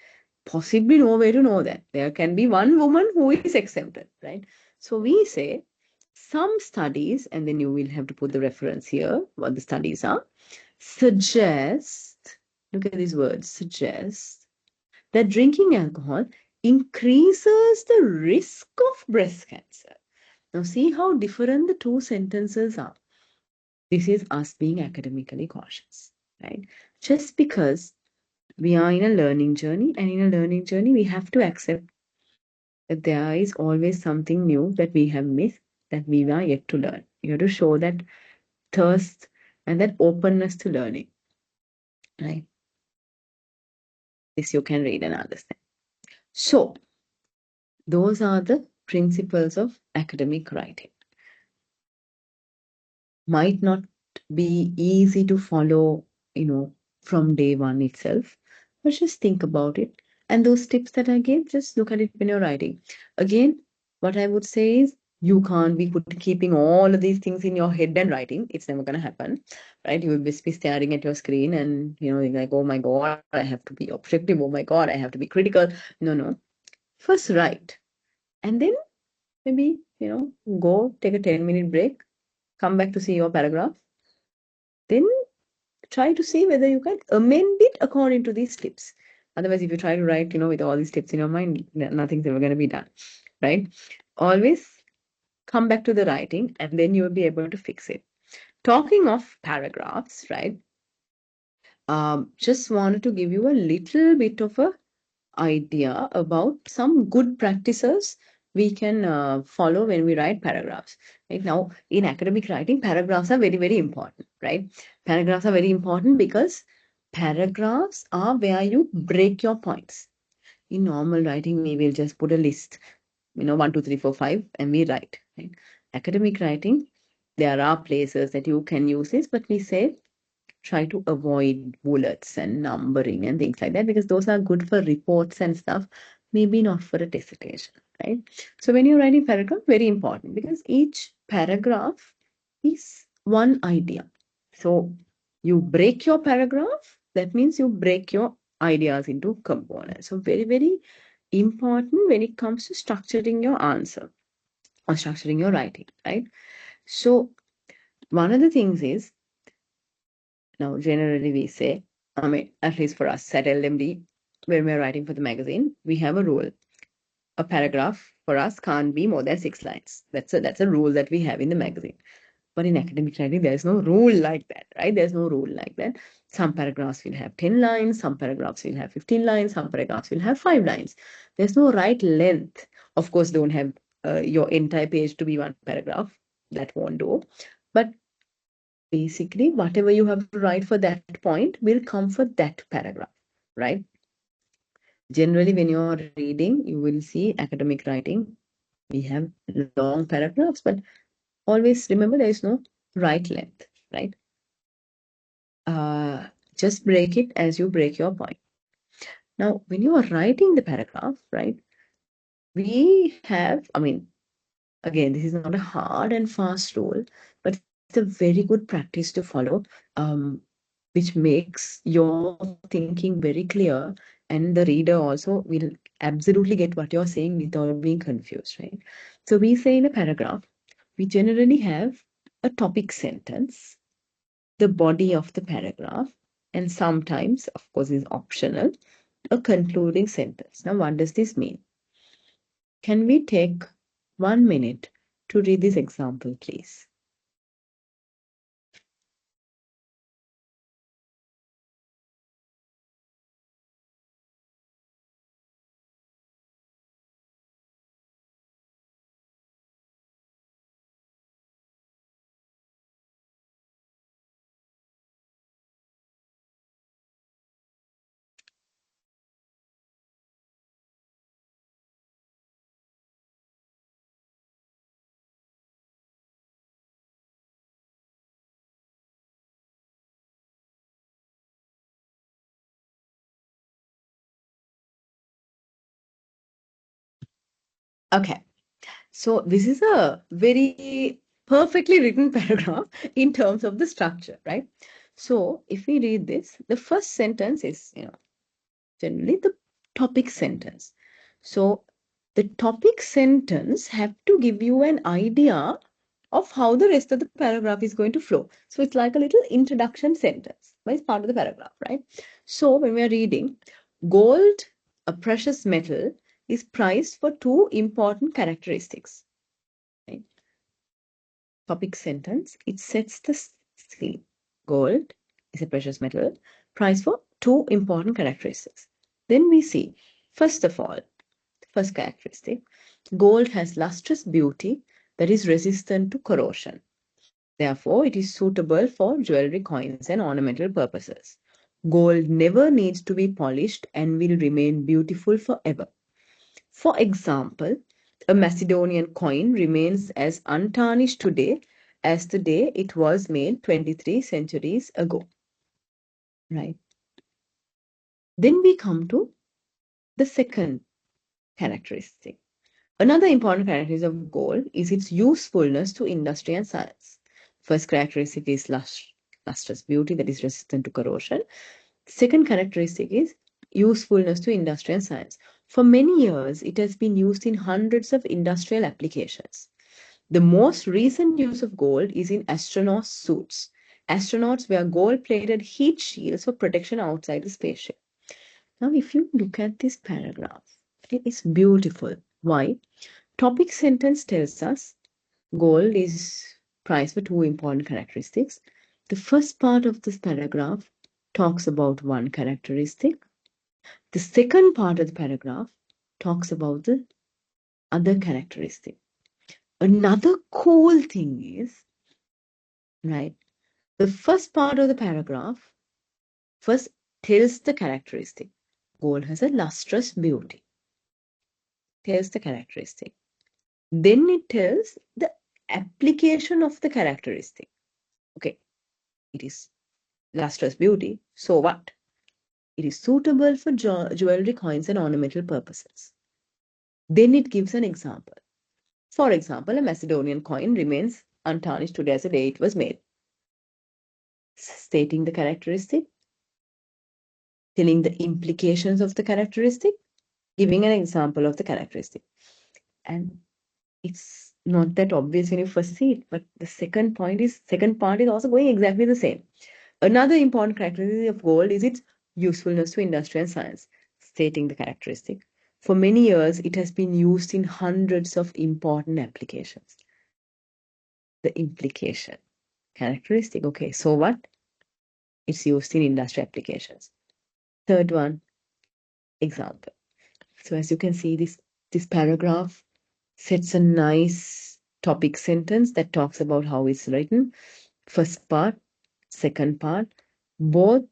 possibly no way to know that. There can be one woman who is exempted, right? So we say some studies, and then you will have to put the reference here, what the studies are, suggest, look at these words, suggest that drinking alcohol increases the risk of breast cancer. Now see how different the two sentences are. This is us being academically cautious, right? Just because we are in a learning journey, and in a learning journey, we have to accept that there is always something new that we have missed, that we are yet to learn. You have to show that thirst and that openness to learning, right? this you can read and understand. So those are the principles of academic writing. Might not be easy to follow, from day one itself, but just think about it. And those tips that I gave, just look at it when you're writing. Again, what I would say is you can't be keeping all of these things in your head and writing. It's never going to happen, right? You will be staring at your screen and, you're like, oh my God, I have to be objective. Oh my God, I have to be critical. No. First write. And then maybe, go take a 10-minute break, come back to see your paragraph. Then try to see whether you can amend it according to these tips. Otherwise, if you try to write, with all these tips in your mind, nothing's ever going to be done, right? Always come back to the writing and then you will be able to fix it. Talking of paragraphs, right? Just wanted to give you a little bit of a idea about some good practices we can follow when we write paragraphs. Right now, in academic writing, paragraphs are very, very important, right? Paragraphs are very important because paragraphs are where you break your points. In normal writing, we will just put a list, 1, 2, 3, 4, 5, and we write. Right? Academic writing, there are places that you can use this, but we say try to avoid bullets and numbering and things like that because those are good for reports and stuff, maybe not for a dissertation, right? So when you're writing paragraph, very important because each paragraph is one idea. So you break your paragraph, that means you break your ideas into components. So very, very important when it comes to structuring your answer or structuring your writing, right? So one of the things is, now, generally we say, at least for us at LMD, when we're writing for the magazine, we have a rule. A paragraph for us can't be more than 6 lines. That's a rule that we have in the magazine. But in academic writing, there's no rule like that, right? There's no rule like that. Some paragraphs will have 10 lines, some paragraphs will have 15 lines, some paragraphs will have 5 lines. There's no right length. Of course, don't have your entire page to be one paragraph. That won't do. But basically, whatever you have to write for that point will come for that paragraph, right? Generally, when you're reading, you will see academic writing. We have long paragraphs, but always remember there is no right length, right? Just break it as you break your point. Now, when you are writing the paragraph, right, we have, again, this is not a hard and fast rule, but it's a very good practice to follow, which makes your thinking very clear, and the reader also will absolutely get what you're saying without being confused, right? So we say in a paragraph, we generally have a topic sentence, the body of the paragraph, and sometimes, of course, is optional, a concluding sentence. Now, what does this mean? Can we take 1 minute to read this example, please? Okay, so this is a very perfectly written paragraph in terms of the structure, right? So if we read this, the first sentence is, generally the topic sentence. So the topic sentence have to give you an idea of how the rest of the paragraph is going to flow. So it's like a little introduction sentence, but it's part of the paragraph, right? So when we are reading, gold, a precious metal, is prized for 2 important characteristics. Right? Topic sentence, it sets the scene. Gold is a precious metal, prized for 2 important characteristics. Then we see, first of all, first characteristic, gold has lustrous beauty that is resistant to corrosion. Therefore, it is suitable for jewelry, coins, and ornamental purposes. Gold never needs to be polished and will remain beautiful forever. For example, a Macedonian coin remains as untarnished today as the day it was made 23 centuries ago. Right. Then we come to the second characteristic. Another important characteristic of gold is its usefulness to industry and science. First characteristic is lustrous beauty, that is resistant to corrosion. Second characteristic is usefulness to industry and science. For many years, it has been used in hundreds of industrial applications. The most recent use of gold is in astronaut suits. Astronauts wear gold-plated heat shields for protection outside the spaceship. Now, if you look at this paragraph, it is beautiful. Why? Topic sentence tells us gold is prized for two important characteristics. The first part of this paragraph talks about one characteristic. The second part of the paragraph talks about the other characteristic. Another cool thing is, right, the first part of the paragraph first tells the characteristic. Gold has a lustrous beauty. Tells the characteristic. Then it tells the application of the characteristic. Okay, it is lustrous beauty. So what? It is suitable for jewelry, coins, and ornamental purposes. Then it gives an example. For example, a Macedonian coin remains untarnished today as the day it was made. Stating the characteristic, telling the implications of the characteristic, giving an example of the characteristic. And it's not that obvious when you first see it, but the second part is also going exactly the same. Another important characteristic of gold is its usefulness to industry and science, stating the characteristic. For many years, it has been used in hundreds of important applications. The implication. Characteristic. Okay, so what? It's used in industry applications. Third one, example. So as you can see, this paragraph sets a nice topic sentence that talks about how it's written. First part, second part, both.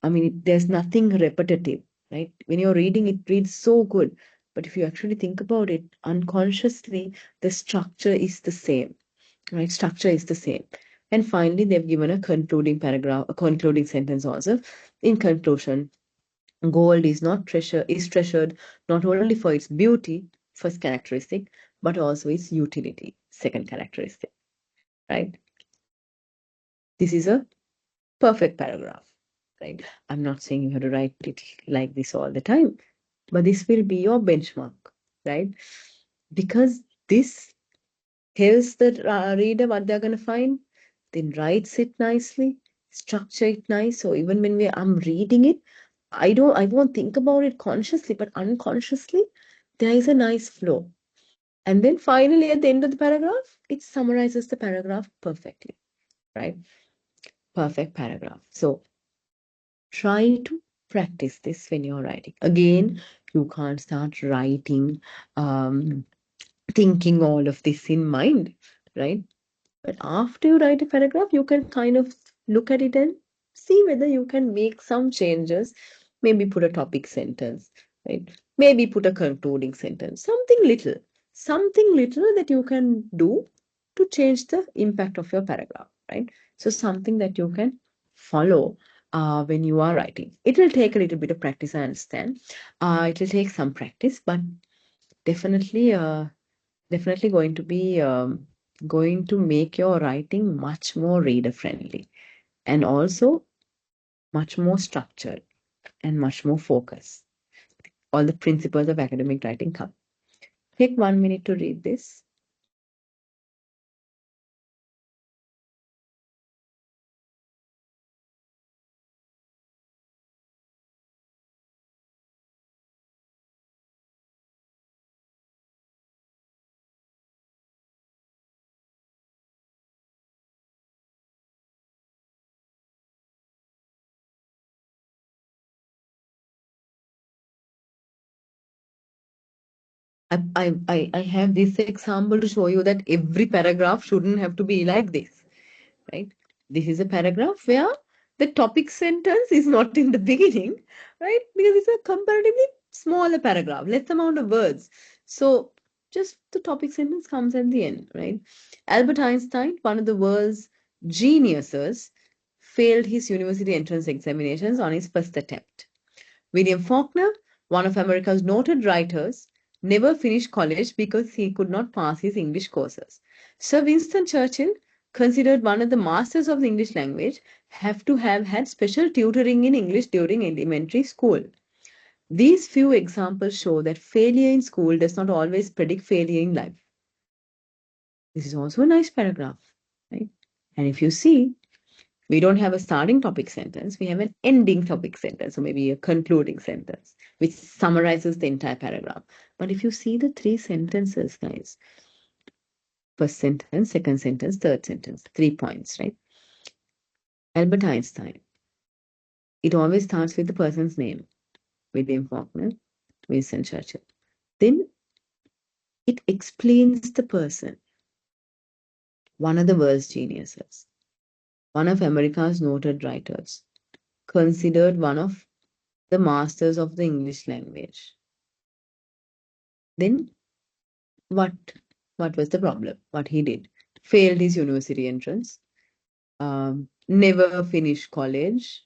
I mean, there's nothing repetitive, right? When you're reading, it reads so good. But if you actually think about it, unconsciously, the structure is the same, right? Structure is the same. And finally, they've given a concluding paragraph, a concluding sentence also. In conclusion, gold is treasured not only for its beauty, first characteristic, but also its utility, second characteristic, right? This is a perfect paragraph, right? I'm not saying you have to write it like this all the time, but this will be your benchmark, right? Because this tells the reader what they're going to find, then writes it nicely, structure it nice. So even when I'm reading it, I won't think about it consciously, but unconsciously, there is a nice flow. And then finally, at the end of the paragraph, it summarizes the paragraph perfectly, right? Perfect paragraph. So try to practice this when you're writing. Again, you can't start writing thinking all of this in mind, right? But after you write a paragraph, you can kind of look at it and see whether you can make some changes. Maybe put a topic sentence, right? Maybe put a concluding sentence, something little that you can do to change the impact of your paragraph, right? So something that you can follow when you are writing. It will take a little bit of practice, I understand. It will take some practice, but definitely, definitely going to make your writing much more reader friendly and also much more structured and much more focused. All the principles of academic writing come. Take 1 minute to read this. I have this example to show you that every paragraph shouldn't have to be like this, right? This is a paragraph where the topic sentence is not in the beginning, right? Because it's a comparatively smaller paragraph, less amount of words. So just the topic sentence comes at the end, right? Albert Einstein, one of the world's geniuses, failed his university entrance examinations on his first attempt. William Faulkner, one of America's noted writers, never finished college because he could not pass his English courses. Sir Winston Churchill, considered one of the masters of the English language, have to have had special tutoring in English during elementary school. These few examples show that failure in school does not always predict failure in life. This is also a nice paragraph, right? And if you see, we don't have a starting topic sentence, we have an ending topic sentence, or maybe a concluding sentence, which summarizes the entire paragraph. But if you see the three sentences, guys, first sentence, second sentence, third sentence, 3 points, right? Albert Einstein. It always starts with the person's name. William Faulkner, Winston Churchill. Then it explains the person. One of the world's geniuses. One of America's noted writers. Considered one of the masters of the English language. Then what was the problem? What he did? Failed his university entrance. Never finished college.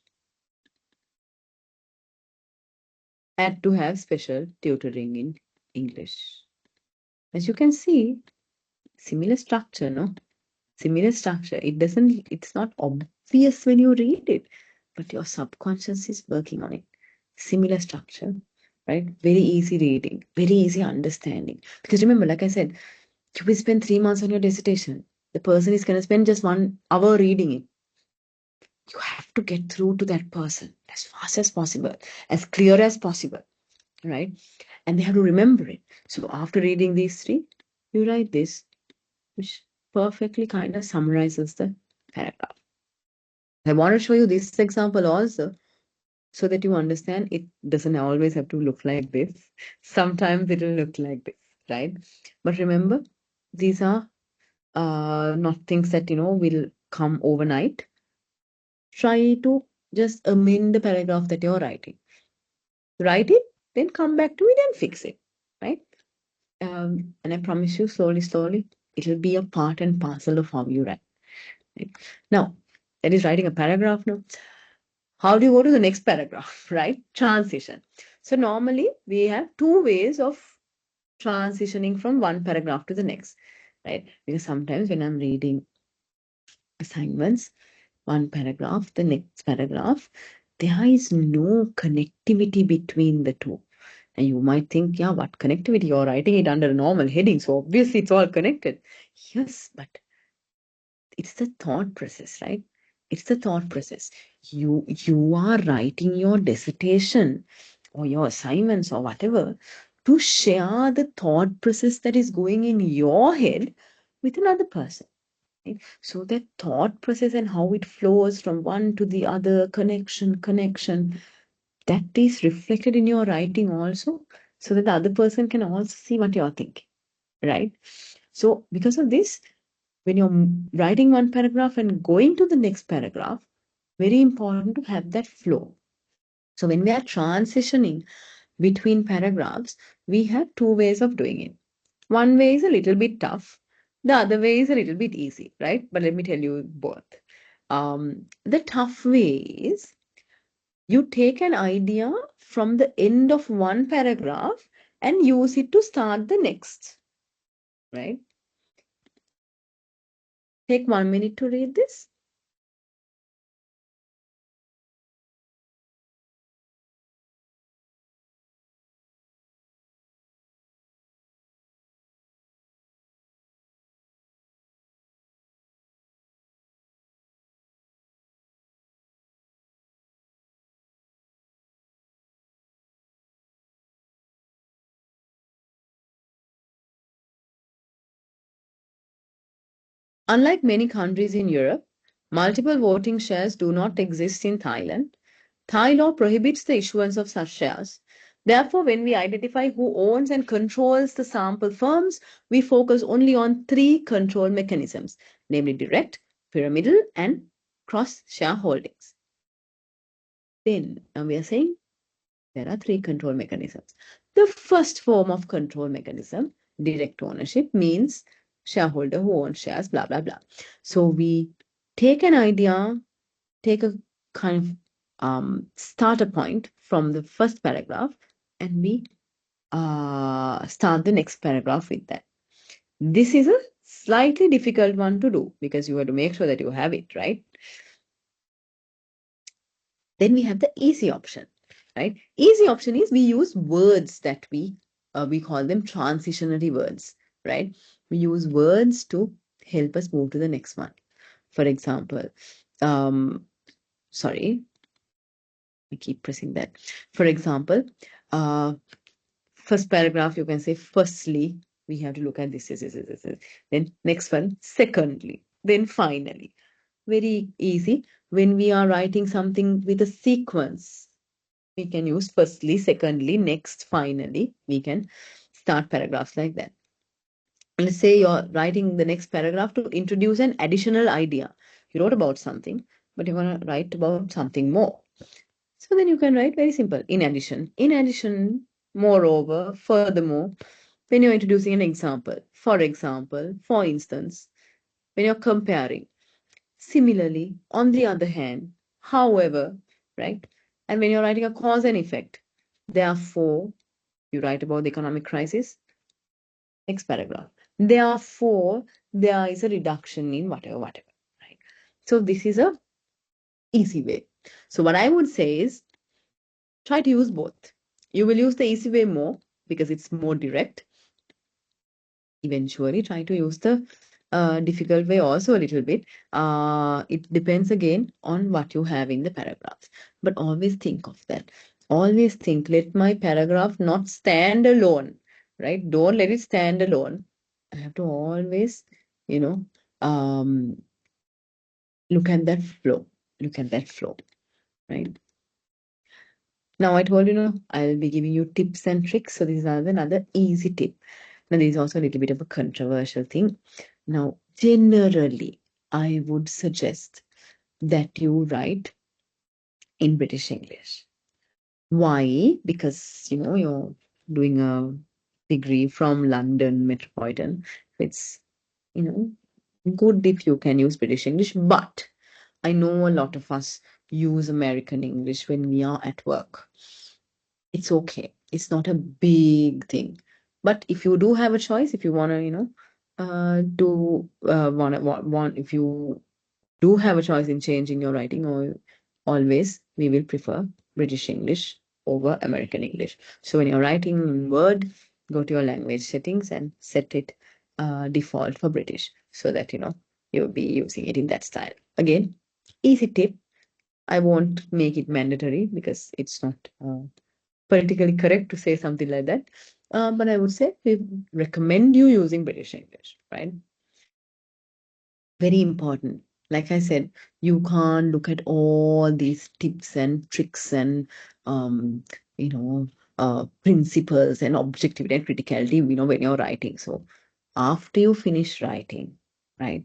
Had to have special tutoring in English. As you can see, similar structure, no? Similar structure. It's not obvious when you read it, but your subconscious is working on it. Similar structure, right? Very easy reading, very easy understanding. Because remember, like I said, you will spend 3 months on your dissertation. The person is going to spend just 1 hour reading it. You have to get through to that person as fast as possible, as clear as possible, right? And they have to remember it. So after reading these 3, you write this, which perfectly kind of summarizes the paragraph. I want to show you this example also so that you understand it doesn't always have to look like this. Sometimes it will look like this, right? But remember, these are not things that, will come overnight. Try to just amend the paragraph that you're writing. Write it, then come back to it and fix it, right? And I promise you, slowly, it'll be a part and parcel of how you write. Right? Now, that is writing a paragraph now. How do you go to the next paragraph, right? Transition. So normally we have 2 ways of transitioning from one paragraph to the next, right? Because sometimes when I'm reading assignments, one paragraph, the next paragraph, there is no connectivity between the two. And you might think, yeah, what connectivity? You're writing it under a normal heading, so obviously it's all connected. Yes, but it's the thought process, right? It's the thought process. You are writing your dissertation or your assignments or whatever to share the thought process that is going in your head with another person. Right? So that thought process and how it flows from one to the other, connection, that is reflected in your writing also, so that the other person can also see what you're thinking, right? So because of this, when you're writing one paragraph and going to the next paragraph, very important to have that flow. So when we are transitioning between paragraphs, we have 2 ways of doing it. One way is a little bit tough. The other way is a little bit easy, right? But let me tell you both. The tough way is you take an idea from the end of one paragraph and use it to start the next, right? Take 1 minute to read this. Unlike many countries in Europe, multiple voting shares do not exist in Thailand. Thai law prohibits the issuance of such shares. Therefore, when we identify who owns and controls the sample firms, we focus only on 3 control mechanisms, namely direct, pyramidal, and cross shareholdings. Then we are saying there are 3 control mechanisms. The first form of control mechanism, direct ownership, means shareholder who owns shares, blah, blah, blah. So we take an idea, take a kind of starter point from the first paragraph, and we start the next paragraph with that. This is a slightly difficult one to do because you have to make sure that you have it, right? Then we have the easy option, right? Easy option is we use words that we call them transitionary words, right? We use words to help us move to the next one. For example, sorry, I keep pressing that. For example, first paragraph, you can say, firstly, we have to look at this. Then next one, secondly, then finally. Very easy. When we are writing something with a sequence, we can use firstly, secondly, next, finally. We can start paragraphs like that. Let's say you're writing the next paragraph to introduce an additional idea. You wrote about something, but you want to write about something more. So then you can write very simple. In addition, moreover, furthermore, when you're introducing an example, for example, for instance, when you're comparing. Similarly, on the other hand, however, right? And when you're writing a cause and effect, therefore, you write about the economic crisis, next paragraph. Therefore, there is a reduction in whatever, right? So this is a easy way. So what I would say is try to use both. You will use the easy way more because it's more direct. Eventually, try to use the difficult way also a little bit. It depends again on what you have in the paragraphs. But always think of that. Always think, let my paragraph not stand alone, right? Don't let it stand alone. I have to always, you know, look at that flow. Look at that flow, right? Now I told you, I'll be giving you tips and tricks. So this is another easy tip. Now, this is also a little bit of a controversial thing. Now, generally, I would suggest that you write in British English. Why? Because, you're doing a degree from London Metropolitan. It's, good if you can use British English, but I know a lot of us use American English when we are at work. It's okay. It's not a big thing. But if you do have a choice, if you want to, if you do have a choice in changing your writing, or always we will prefer British English over American English. So when you're writing in Word, go to your language settings and set it default for British so that, you'll be using it in that style. Again, easy tip. I won't make it mandatory because it's not politically correct to say something like that. But I would say we recommend you using British English, right? Very important. Like I said, you can't look at all these tips and tricks and, principles and objectivity and criticality, when you're writing. So after you finish writing, right,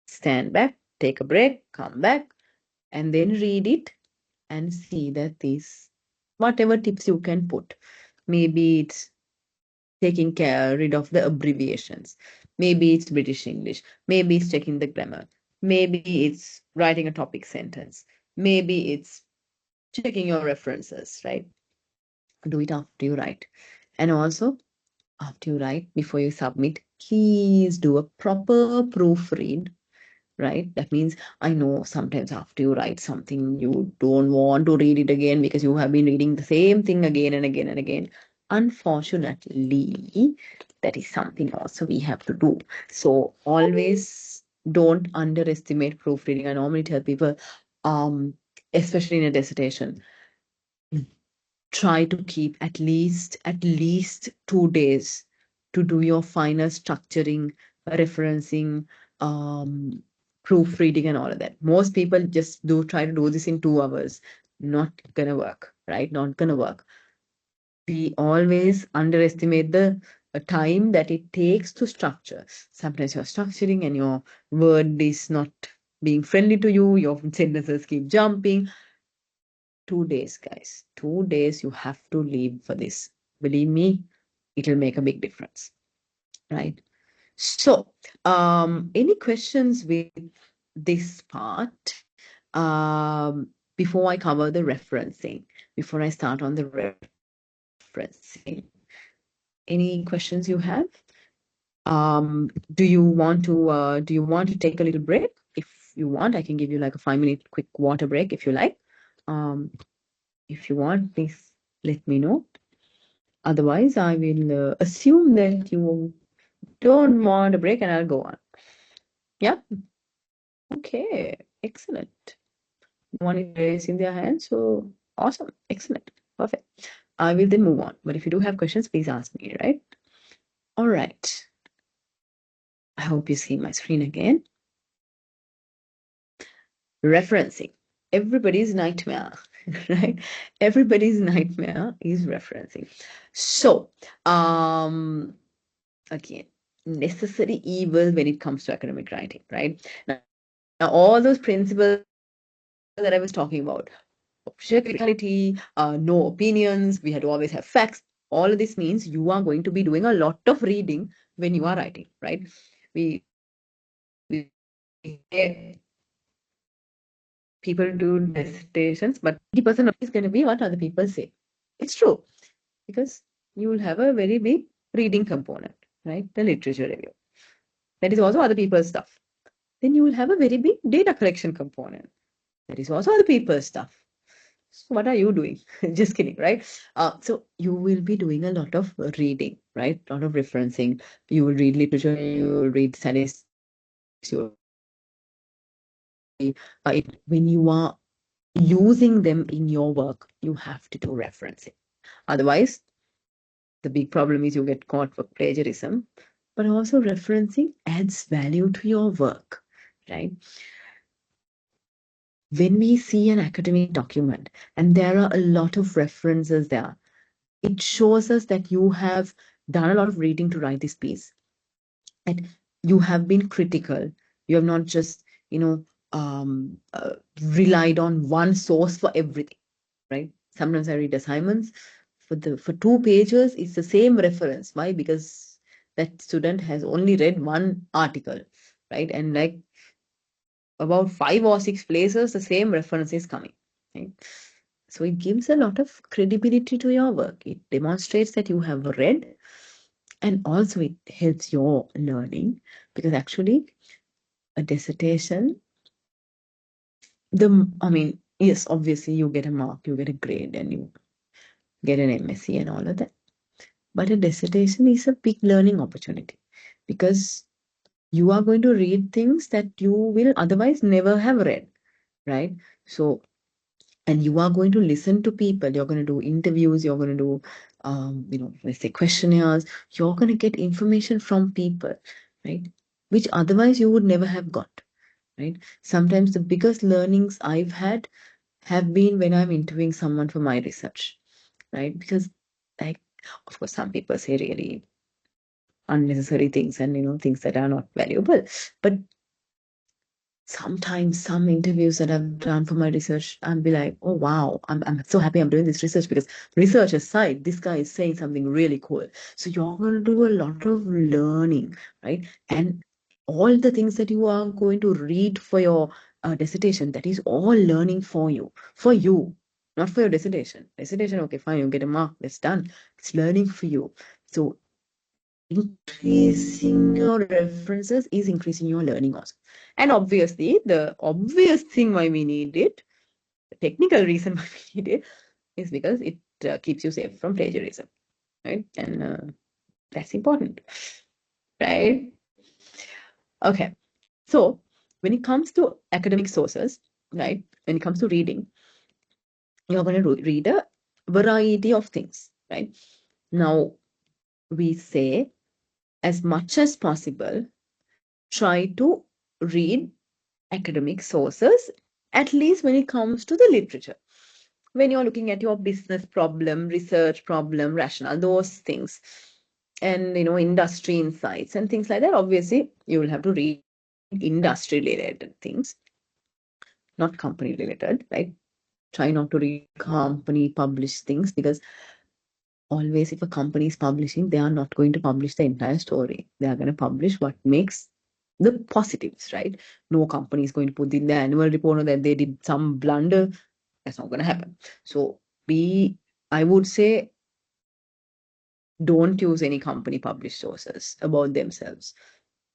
stand back, take a break, come back, and then read it and see that these, whatever tips you can put, maybe it's taking rid of the abbreviations. Maybe it's British English. Maybe it's checking the grammar. Maybe it's writing a topic sentence. Maybe it's checking your references, right? Do it after you write. And also, after you write, before you submit, please do a proper proofread, right? That means I know sometimes after you write something, you don't want to read it again because you have been reading the same thing again and again and again. Unfortunately, that is something also we have to do. So always don't underestimate proofreading. I normally tell people, especially in a dissertation, try to keep at least 2 days to do your final structuring, referencing, proofreading, and all of that. Most people just try to do this in 2 hours. Not gonna work, right? Not gonna work. We always underestimate the time that it takes to structure. Sometimes you're structuring and your word is not being friendly to you, your sentences keep jumping. 2 days, guys. 2 days you have to leave for this. Believe me, it will make a big difference, right? So, any questions with this part? Before I cover the referencing, before I start on the referencing, any questions you have? Do you want to take a little break? If you want, I can give you like a 5-minute quick water break if you like. If you want, please let me know. Otherwise, I will assume that you don't want a break and I'll go on. Yeah? Okay, excellent. No one is raising their hand, so awesome, excellent, perfect. I will then move on. But if you do have questions, please ask me, right? All right. I hope you see my screen again. Referencing. Everybody's nightmare, right? Everybody's nightmare is referencing. So, again, necessary evil when it comes to academic writing, right? Now all those principles that I was talking about, criticality, no opinions, we had to always have facts. All of this means you are going to be doing a lot of reading when you are writing, right? We people do dissertations, but 80% of it is going to be what other people say. It's true, because you will have a very big reading component, right? The literature review. That is also other people's stuff. Then you will have a very big data collection component. That is also other people's stuff. So what are you doing? Just kidding, right? So you will be doing a lot of reading, right? A lot of referencing. You will read literature, you will read statistics. When you are using them in your work, you have to do referencing. Otherwise, the big problem is you get caught for plagiarism. But also referencing adds value to your work, right? When we see an academic document and there are a lot of references there, it shows us that you have done a lot of reading to write this piece. And you have been critical. You have not just, relied on one source for everything, right? Sometimes I read assignments for 2 pages. It's the same reference. Why? Because that student has only read one article, right? And like about 5 or 6 places, the same reference is coming, right? So it gives a lot of credibility to your work. It demonstrates that you have read, and also it helps your learning, because actually a dissertation, yes, obviously you get a mark, you get a grade, and you get an MSc and all of that. But a dissertation is a big learning opportunity, because you are going to read things that you will otherwise never have read, right? So, and you are going to listen to people, you're going to do interviews, you're going to do, let's say questionnaires, you're going to get information from people, right? Which otherwise you would never have got, right? Sometimes the biggest learnings I've had have been when I'm interviewing someone for my research, right? Because, like, of course, some people say really unnecessary things and, things that are not valuable. But sometimes some interviews that I've done for my research, I'll be like, oh, wow, I'm so happy I'm doing this research, because research aside, this guy is saying something really cool. So you're going to do a lot of learning, right? And all the things that you are going to read for your dissertation, that is all learning for you, not for your dissertation. Dissertation, okay, fine, you get a mark, that's done. It's learning for you. So increasing your references is increasing your learning also. And obviously, the obvious thing why we need it, the technical reason why we need it, is because it keeps you safe from plagiarism, right? And that's important, right? Okay. So when it comes to academic sources, right, when it comes to reading, you're going to read a variety of things, right? Now, we say, as much as possible, try to read academic sources, at least when it comes to the literature. When you're looking at your business problem, research problem, rationale, those things, and industry insights and things like that, obviously you will have to read industry related things, not company related, right? try not to read company published things, because always if a company is publishing, they are not going to publish the entire story. They are going to publish what makes the positives, right? No company is going to put in the annual report that they did some blunder. That's not going to happen. So I would say, don't use any company published sources about themselves.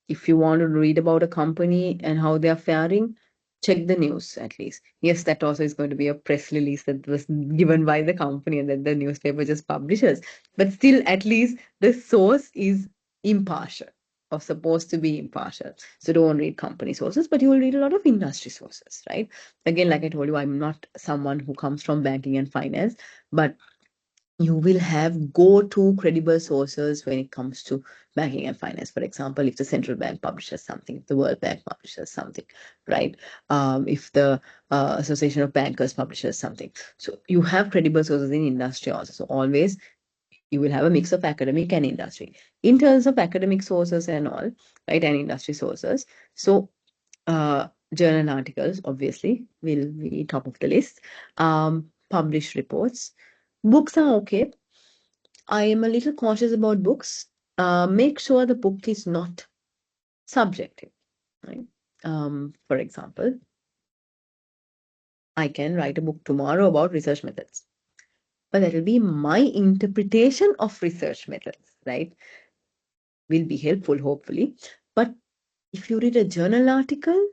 If you want to read about a company and how they are faring, check the news at least. Yes, that also is going to be a press release that was given by the company and then the newspaper just publishes. But still, at least the source is impartial or supposed to be impartial. So don't read company sources, but you will read a lot of industry sources, right? Again, like I told you, I'm not someone who comes from banking and finance, but you will have go-to credible sources when it comes to banking and finance. For example, if the central bank publishes something, if the World Bank publishes something, right? If the Association of Bankers publishes something. So you have credible sources in industry also. So always you will have a mix of academic and industry. In terms of academic sources and all, right, and industry sources. So journal articles, obviously, will be top of the list. Published reports. Books are okay. I am a little cautious about books. Make sure the book is not subjective. Right? For example, I can write a book tomorrow about research methods, but that will be my interpretation of research methods, right? Will be helpful, hopefully. But if you read a journal article,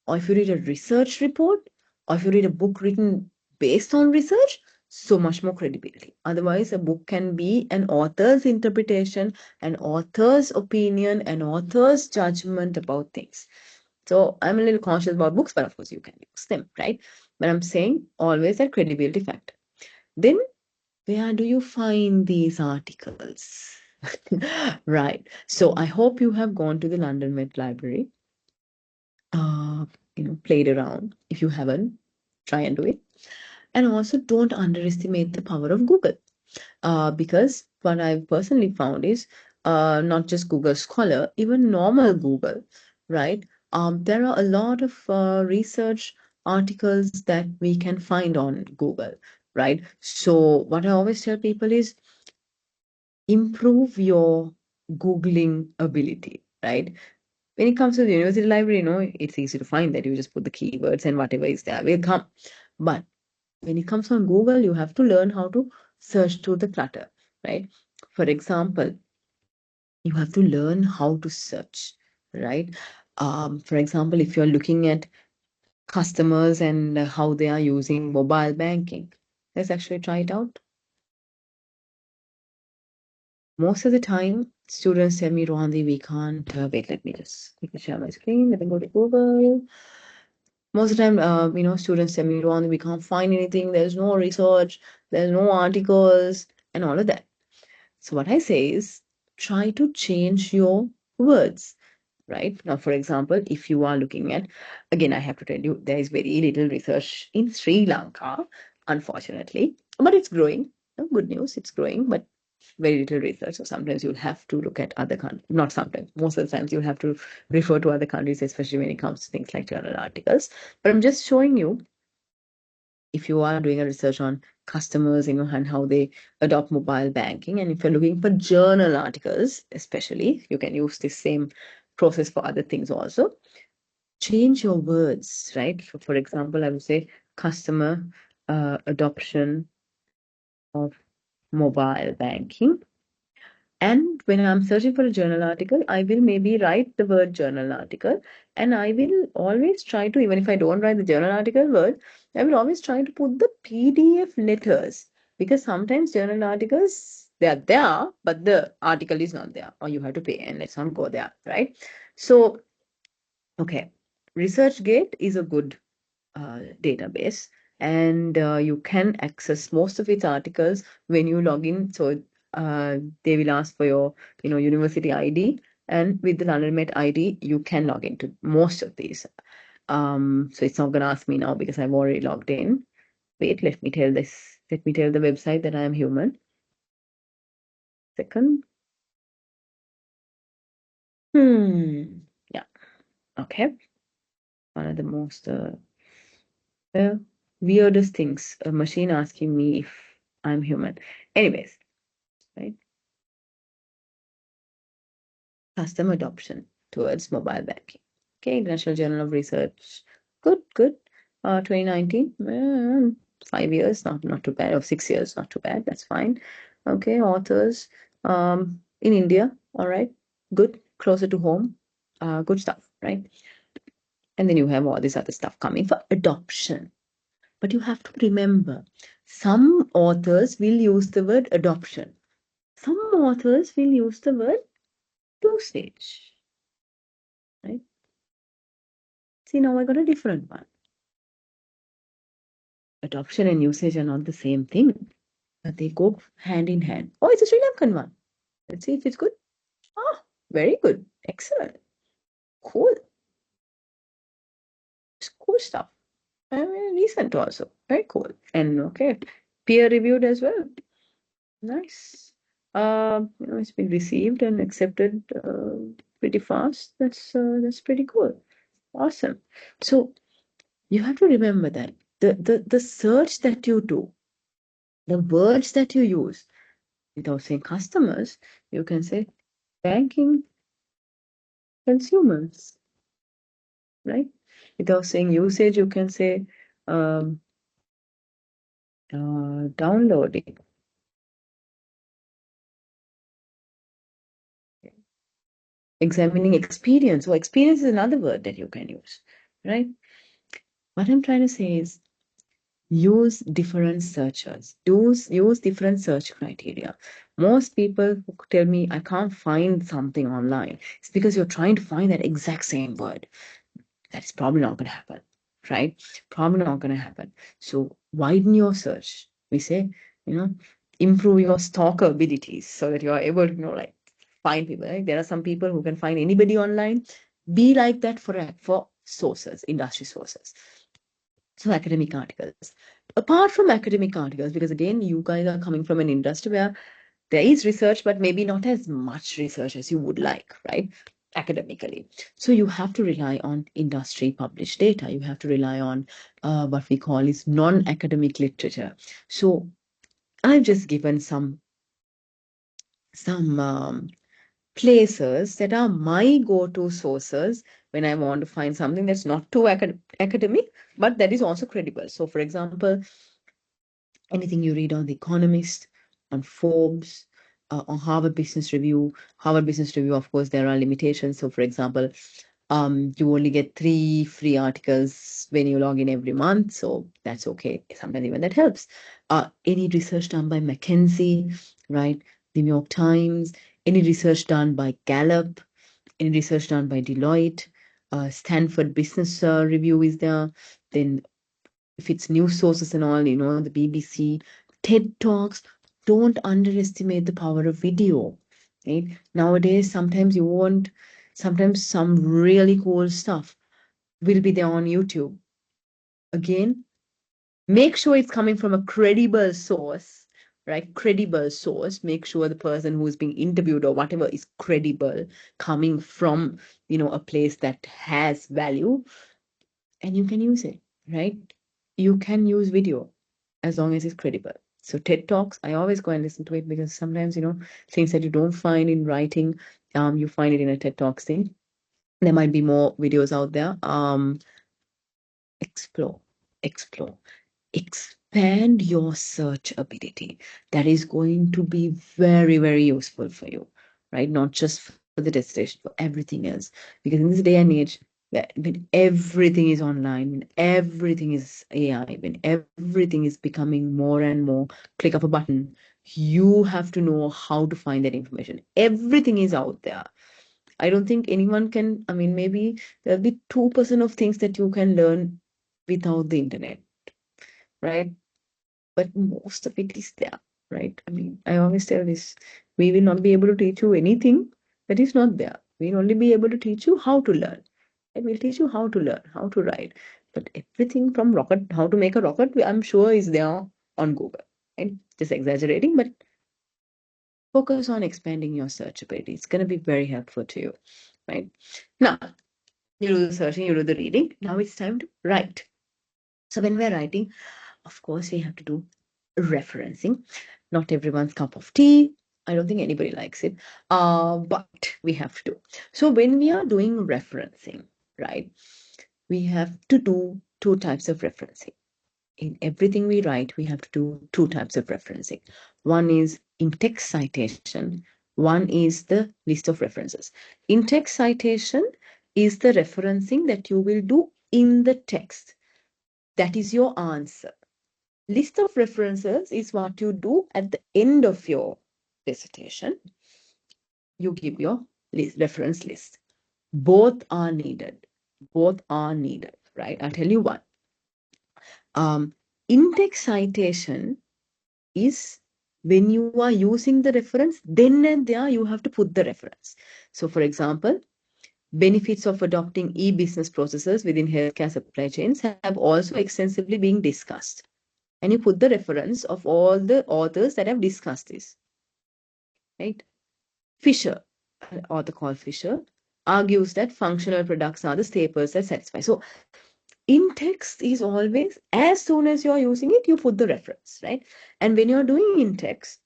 or if you read a research report, or if you read a book written based on research, so much more credibility. Otherwise, a book can be an author's interpretation, an author's opinion, an author's judgment about things. So I'm a little conscious about books, but of course you can use them, right? But I'm saying always that credibility factor. Then where do you find these articles? Right. So I hope you have gone to the London Met Library, uh, played around. If you haven't, try and do it. And also don't underestimate the power of Google. Because what I've personally found is not just Google Scholar, even normal Google, right? There are a lot of research articles that we can find on Google, right? So what I always tell people is improve your Googling ability, right? When it comes to the university library, it's easy to find that you just put the keywords and whatever is there will come. But when it comes on Google, you have to learn how to search through the clutter, right? For example, you have to learn how to search, right? For example, if you're looking at customers and how they are using mobile banking, let's actually try it out. Most of the time, students tell me, Ruwandi, we can't, wait, let me just quickly share my screen. Let me go to Google. Most of the time, students tell me, Ruwandi, we can't find anything. There's no research, there's no articles, and all of that. So what I say is, try to change your words, right? Now, for example, if you are looking at, again, I have to tell you, there is very little research in Sri Lanka, unfortunately, but it's growing. Good news, it's growing, but very little research. So sometimes you'll have to look at other countries. Not sometimes, most of the times you'll have to refer to other countries, especially when it comes to things like journal articles. But I'm just showing you, if you are doing a research on customers, and how they adopt mobile banking, and if you're looking for journal articles, especially, you can use the same process for other things also. Change your words, right? So for example, I would say customer adoption of mobile banking. And when I'm searching for a journal article, I will maybe write the word journal article, and I will always try to, even if I don't write the journal article word, I will always try to put the PDF letters, because sometimes journal articles, they are there, but the article is not there, or you have to pay, and let's not go there, right? So, okay, ResearchGate is a good database, and you can access most of its articles when you log in. So they will ask for your university ID, and with the London Met ID you can log into most of these. So it's not going to ask me now because I've already logged in. Wait, let me tell the website that I am human. Second. Yeah, okay. One of the most weirdest things. A machine asking me if I'm human. Anyways, right? Custom adoption towards mobile banking. Okay, International Journal of Research. Good, good. 2019, 5 years, not too bad, or 6 years, not too bad. That's fine. Okay, authors in India. All right, good, closer to home. Good stuff, right? And then you have all this other stuff coming for adoption. But you have to remember, some authors will use the word adoption. Some authors will use the word two-stage, right? See, now I got a different one. Adoption and usage are not the same thing, but they go hand in hand. Oh, it's a Sri Lankan one. Let's see if it's good. Ah, very good. Excellent. Cool. It's cool stuff. I mean, recent also. Very cool. And okay, peer reviewed as well. Nice. It's been received and accepted pretty fast. That's pretty cool. Awesome. So you have to remember that the search that you do, the words that you use, without saying customers, you can say banking consumers, right? Without saying usage, you can say um, downloading. Examining experience, or experience is another word that you can use, right? What I'm trying to say is use different searchers, use different search criteria. Most people who tell me I can't find something online, it's because you're trying to find that exact same word. That's probably not going to happen, right? Probably not going to happen. So widen your search. We say, improve your stalker abilities so that you are able to, like find people. Right? There are some people who can find anybody online. Be like that for sources, industry sources. So academic articles. Apart from academic articles, because again, you guys are coming from an industry where there is research, but maybe not as much research as you would like, right? Academically. So you have to rely on industry published data. You have to rely on what we call is non-academic literature. So I've just given some places that are my go-to sources when I want to find something that's not too academic, but that is also credible. So for example, anything you read on The Economist, on Forbes, on Harvard Business Review. Harvard Business Review, of course, there are limitations. So, for example, you only get 3 free articles when you log in every month. So that's okay. Sometimes even that helps. Any research done by McKinsey, right? The New York Times, any research done by Gallup, any research done by Deloitte, Stanford Business Review is there. Then if it's news sources and all, the BBC, TED Talks, don't underestimate the power of video. Right? Nowadays, sometimes some really cool stuff will be there on YouTube. Again, make sure it's coming from a credible source, right? Credible source. Make sure the person who is being interviewed or whatever is credible, coming from, a place that has value, and you can use it, right? You can use video as long as it's credible. So TED Talks, I always go and listen to it because sometimes, things that you don't find in writing, you find it in a TED Talks thing. There might be more videos out there. Explore, explore, expand your search ability. That is going to be very, very useful for you, right? Not just for the dissertation, for everything else. Because in this day and age, when everything is online, when everything is AI, when everything is becoming more and more click of a button, you have to know how to find that information. Everything is out there. I don't think anyone can, maybe there'll be 2% of things that you can learn without the internet, right? But most of it is there, right? I always tell this, we will not be able to teach you anything that is not there. We'll only be able to teach you how to learn. And we'll teach you how to learn, how to write. But everything from rocket, how to make a rocket, I'm sure is there on Google. Right? Just exaggerating, but focus on expanding your search ability. It's going to be very helpful to you, right? Now, you do the searching, you do the reading. Now it's time to write. So when we're writing, of course, we have to do referencing. Not everyone's cup of tea. I don't think anybody likes it, but we have to do. So when we are doing referencing, right, we have to do two types of referencing. In everything we write, we have to do two types of referencing. One is in-text citation. One is the list of references. In-text citation is the referencing that you will do in the text. That is your answer. List of references is what you do at the end of your dissertation. You give your reference list. Both are needed. Both are needed, right? I'll tell you what. In-text citation is when you are using the reference, then and there you have to put the reference. So for example, benefits of adopting e-business processes within healthcare supply chains have also extensively been discussed. And you put the reference of all the authors that have discussed this, right? Fisher, an author called Fisher, argues that functional products are the staples that satisfy. So in text is always, as soon as you're using it, you put the reference, right? And when you're doing in text,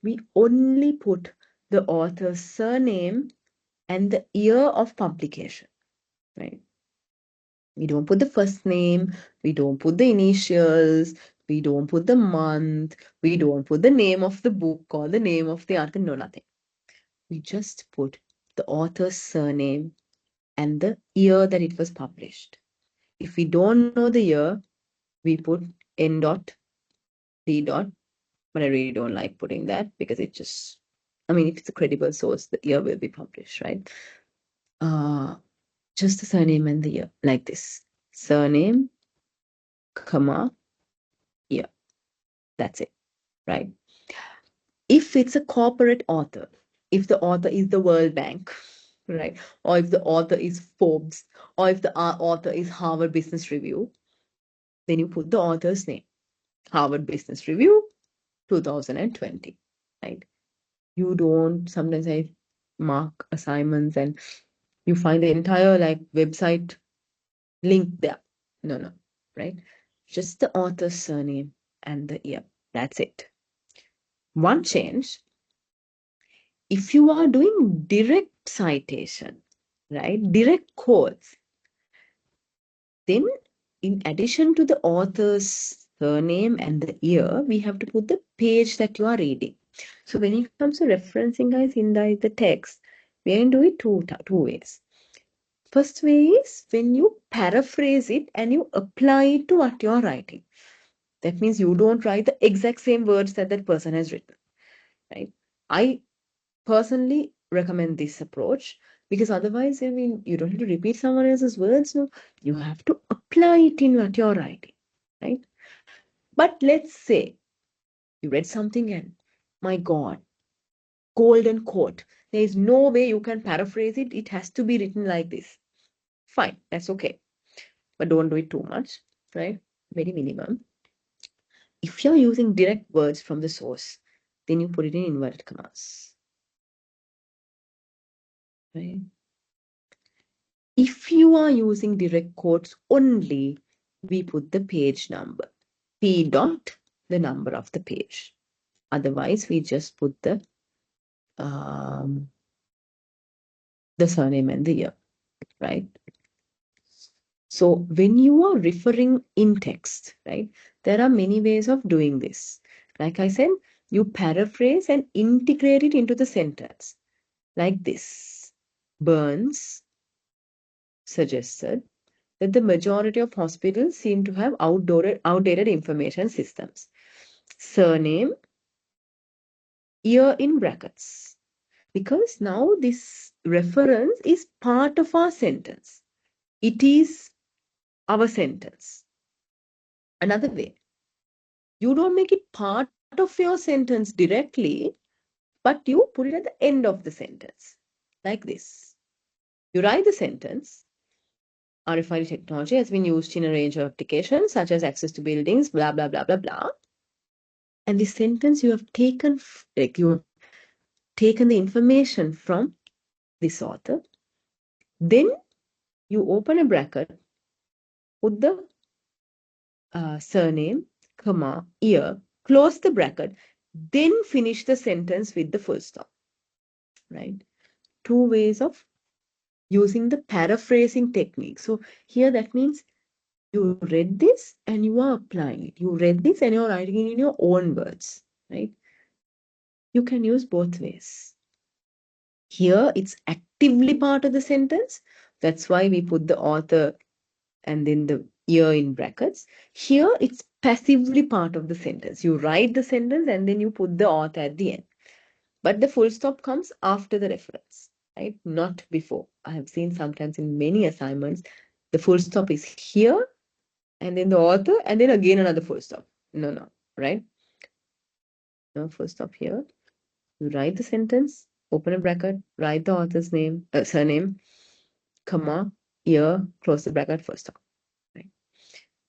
we only put the author's surname and the year of publication, right? We don't put the first name, we don't put the initials, we don't put the month, we don't put the name of the book or the name of the article, no, nothing. We just put the author's surname and the year that it was published. If we don't know the year, we put N dot, D dot, but I really don't like putting that because it just, I mean, if it's a credible source, the year will be published, right? Just the surname and the year, like this. Surname, comma, year. That's it, right? If it's a corporate author, if the author is the World Bank, right? Or if the author is Forbes, or if the author is Harvard Business Review, then you put the author's name. Harvard Business Review, 2020, right? You don't, sometimes I mark assignments and you find the entire like website link there. No, right? Just the author's surname and the year. That's it. One change, if you are doing direct citation, right, direct quotes, then in addition to the author's surname and the year, we have to put the page that you are reading. So when it comes to referencing, guys, in the text, we can do it two ways. First way is when you paraphrase it and you apply it to what you're writing. That means you don't write the exact same words that that person has written, right? I personally recommend this approach because otherwise, I mean, you don't have to repeat someone else's words. No, you have to apply it in what you're writing, right? But let's say you read something and, my God, golden quote. There is no way you can paraphrase it. It has to be written like this. Fine, that's okay. But don't do it too much, right? Very minimum. If you're using direct words from the source, then you put it in inverted commas, right? If you are using direct quotes only, we put the page number, P dot, the number of the page. Otherwise, we just put the surname and the year, right? So when you are referring in text, right, there are many ways of doing this. Like I said, you paraphrase and integrate it into the sentence like this. Burns suggested that the majority of hospitals seem to have outdated information systems. Surname, year in brackets. Because now this reference is part of our sentence. It is our sentence. Another way, you don't make it part of your sentence directly, but you put it at the end of the sentence, like this. You write the sentence, RFID technology has been used in a range of applications, such as access to buildings, blah, blah, blah, blah, blah. And this sentence you have taken, like you have taken the information from this author. Then you open a bracket, put the surname, comma, year, close the bracket, then finish the sentence with the full stop, right? Two ways of using the paraphrasing technique. So here that means you read this and you are applying it. You read this and you're writing it in your own words, right? You can use both ways. Here it's actively part of the sentence. That's why we put the author and then the year in brackets. Here it's passively part of the sentence. You write the sentence and then you put the author at the end. But the full stop comes after the reference, right? Not before. I have seen sometimes in many assignments, the full stop is here and then the author and then again another full stop. No, right? No full stop here. You write the sentence, open a bracket, write the author's name, surname, comma, year, close the bracket, full stop. Right?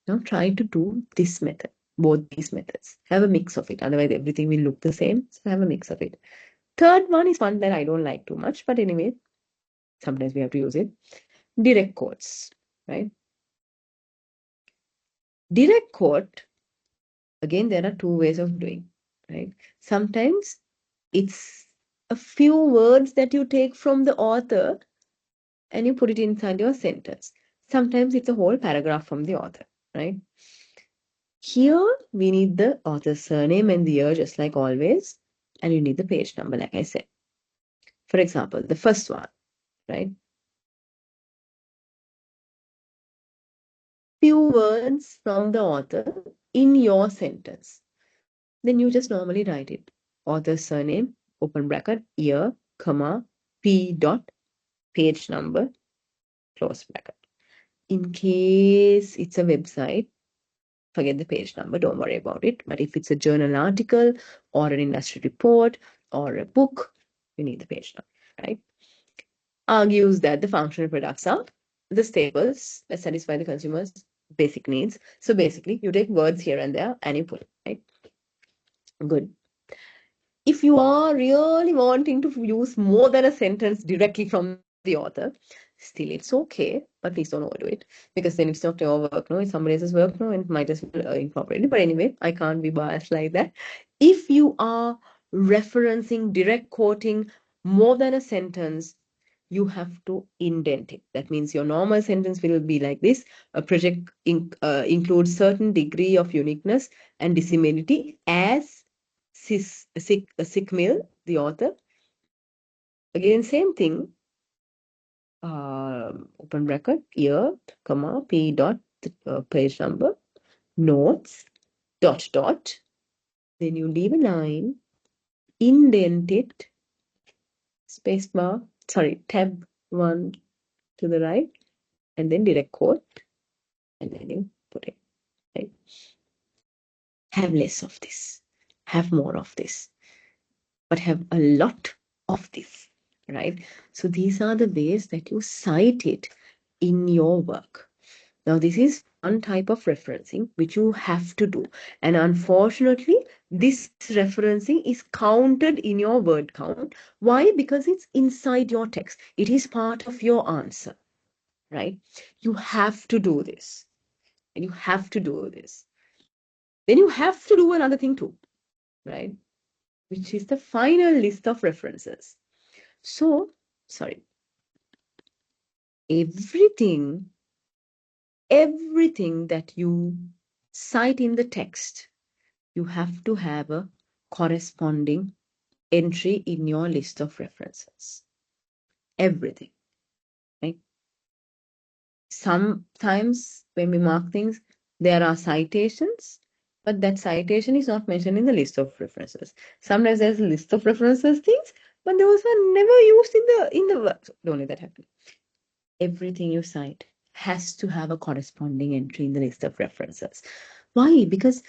Now try to do this method, both these methods. Have a mix of it. Otherwise, everything will look the same. So have a mix of it. Third one is one that I don't like too much, but anyway, sometimes we have to use it. Direct quotes, right? Direct quote, again, there are two ways of doing, right? Sometimes it's a few words that you take from the author and you put it inside your sentence. Sometimes it's a whole paragraph from the author, right? Here we need the author's surname and the year, just like always, and you need the page number, like I said. For example, the first one, right? Few words from the author in your sentence. Then you just normally write it. Author's surname, open bracket, year, comma, p dot, page number, close bracket. In case it's a website, forget the page number, don't worry about it. But if it's a journal article or an industry report or a book, you need the page number, right? Argues that the functional products are the staples that satisfy the consumer's basic needs. So basically, you take words here and there and you put it, right? Good. If you are really wanting to use more than a sentence directly from the author, still it's okay, but please don't overdo it because then it's not your work, no, it's somebody else's work, no, and might as well incorporate it. But anyway, I can't be biased like that. If you are referencing, direct quoting more than a sentence, you have to indent it. That means your normal sentence will be like this. A project includes certain degree of uniqueness and dissimility as Sickmill, the author. Again, same thing. Open bracket, year, comma, p dot, page number, notes, dot, dot. Then you leave a line, indent it, space bar, sorry, tab 1 to the right, and then direct quote, and then you put it, right? Have less of this, have more of this, but have a lot of this, right? So these are the ways that you cite it in your work. Now, this is one type of referencing which you have to do. And unfortunately, this referencing is counted in your word count. Why? Because it's inside your text. It is part of your answer, right? You have to do this. And you have to do this. Then you have to do another thing too, right? Which is the final list of references. So, sorry, everything that you cite in the text, you have to have a corresponding entry in your list of references. Everything, right? Sometimes when we mark things, there are citations, but that citation is not mentioned in the list of references. Sometimes there's a list of references things, but those are never used in the work. So don't let that happen. Everything you cite has to have a corresponding entry in the list of references. Why? Because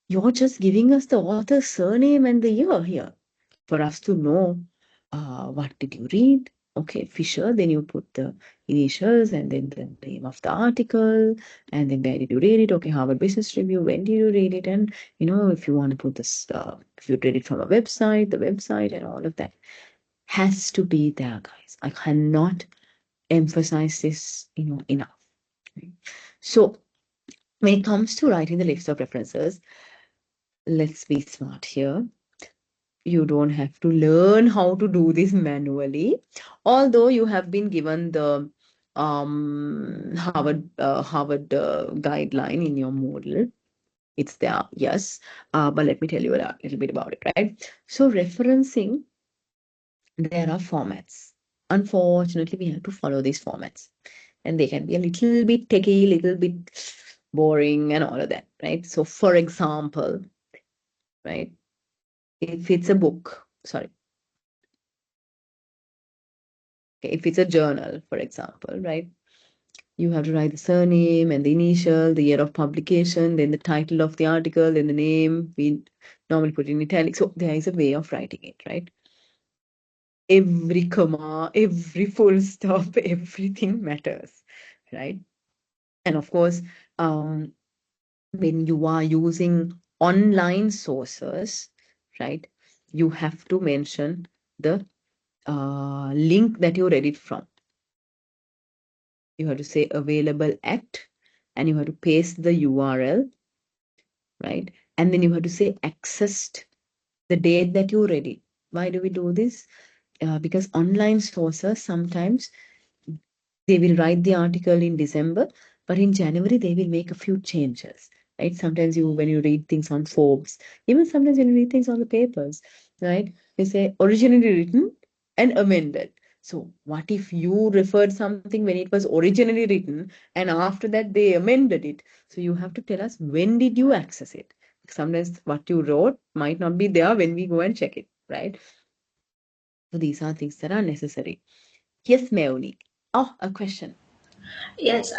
you're just giving us the author's surname and the year here for us to know what did you read. Okay, Fisher, then you put the initials and then the name of the article and then where did you read it. Okay, Harvard Business Review, when did you read it? And if you want to put this, if you read it from a website, the website and all of that has to be there, guys. I cannot emphasize this enough. Right? So When it comes to writing the list of references, let's be smart here. You don't have to learn how to do this manually, although you have been given the Harvard guideline in your Moodle. It's there, yes. But let me tell you a little bit about it, right? So referencing, there are formats. Unfortunately, we have to follow these formats, and they can be a little bit techy, little bit boring, and all of that, right? So, for example, right, if it's a book, sorry, if it's a journal, for example, right, you have to write the surname and the initial, the year of publication, then the title of the article, then the name. We normally put in italic. So there is a way of writing it, right? Every comma, every full stop, everything matters, right? And of course, when you are using online sources, right, you have to mention the link that you read it from. You have to say available at, and you have to paste the URL, right? And then you have to say accessed, the date that you read it. Why do we do this? Because online sources sometimes they will write the article in December, but in January they will make a few changes, right? Sometimes when you read things on Forbes, even sometimes when you read things on the papers, right? They say originally written and amended. So what if you referred something when it was originally written and after that they amended it? So you have to tell us when did you access it? Sometimes what you wrote might not be there when we go and check it, right? So these are things that are necessary. Yes, Meoni. Oh, a question. Yes,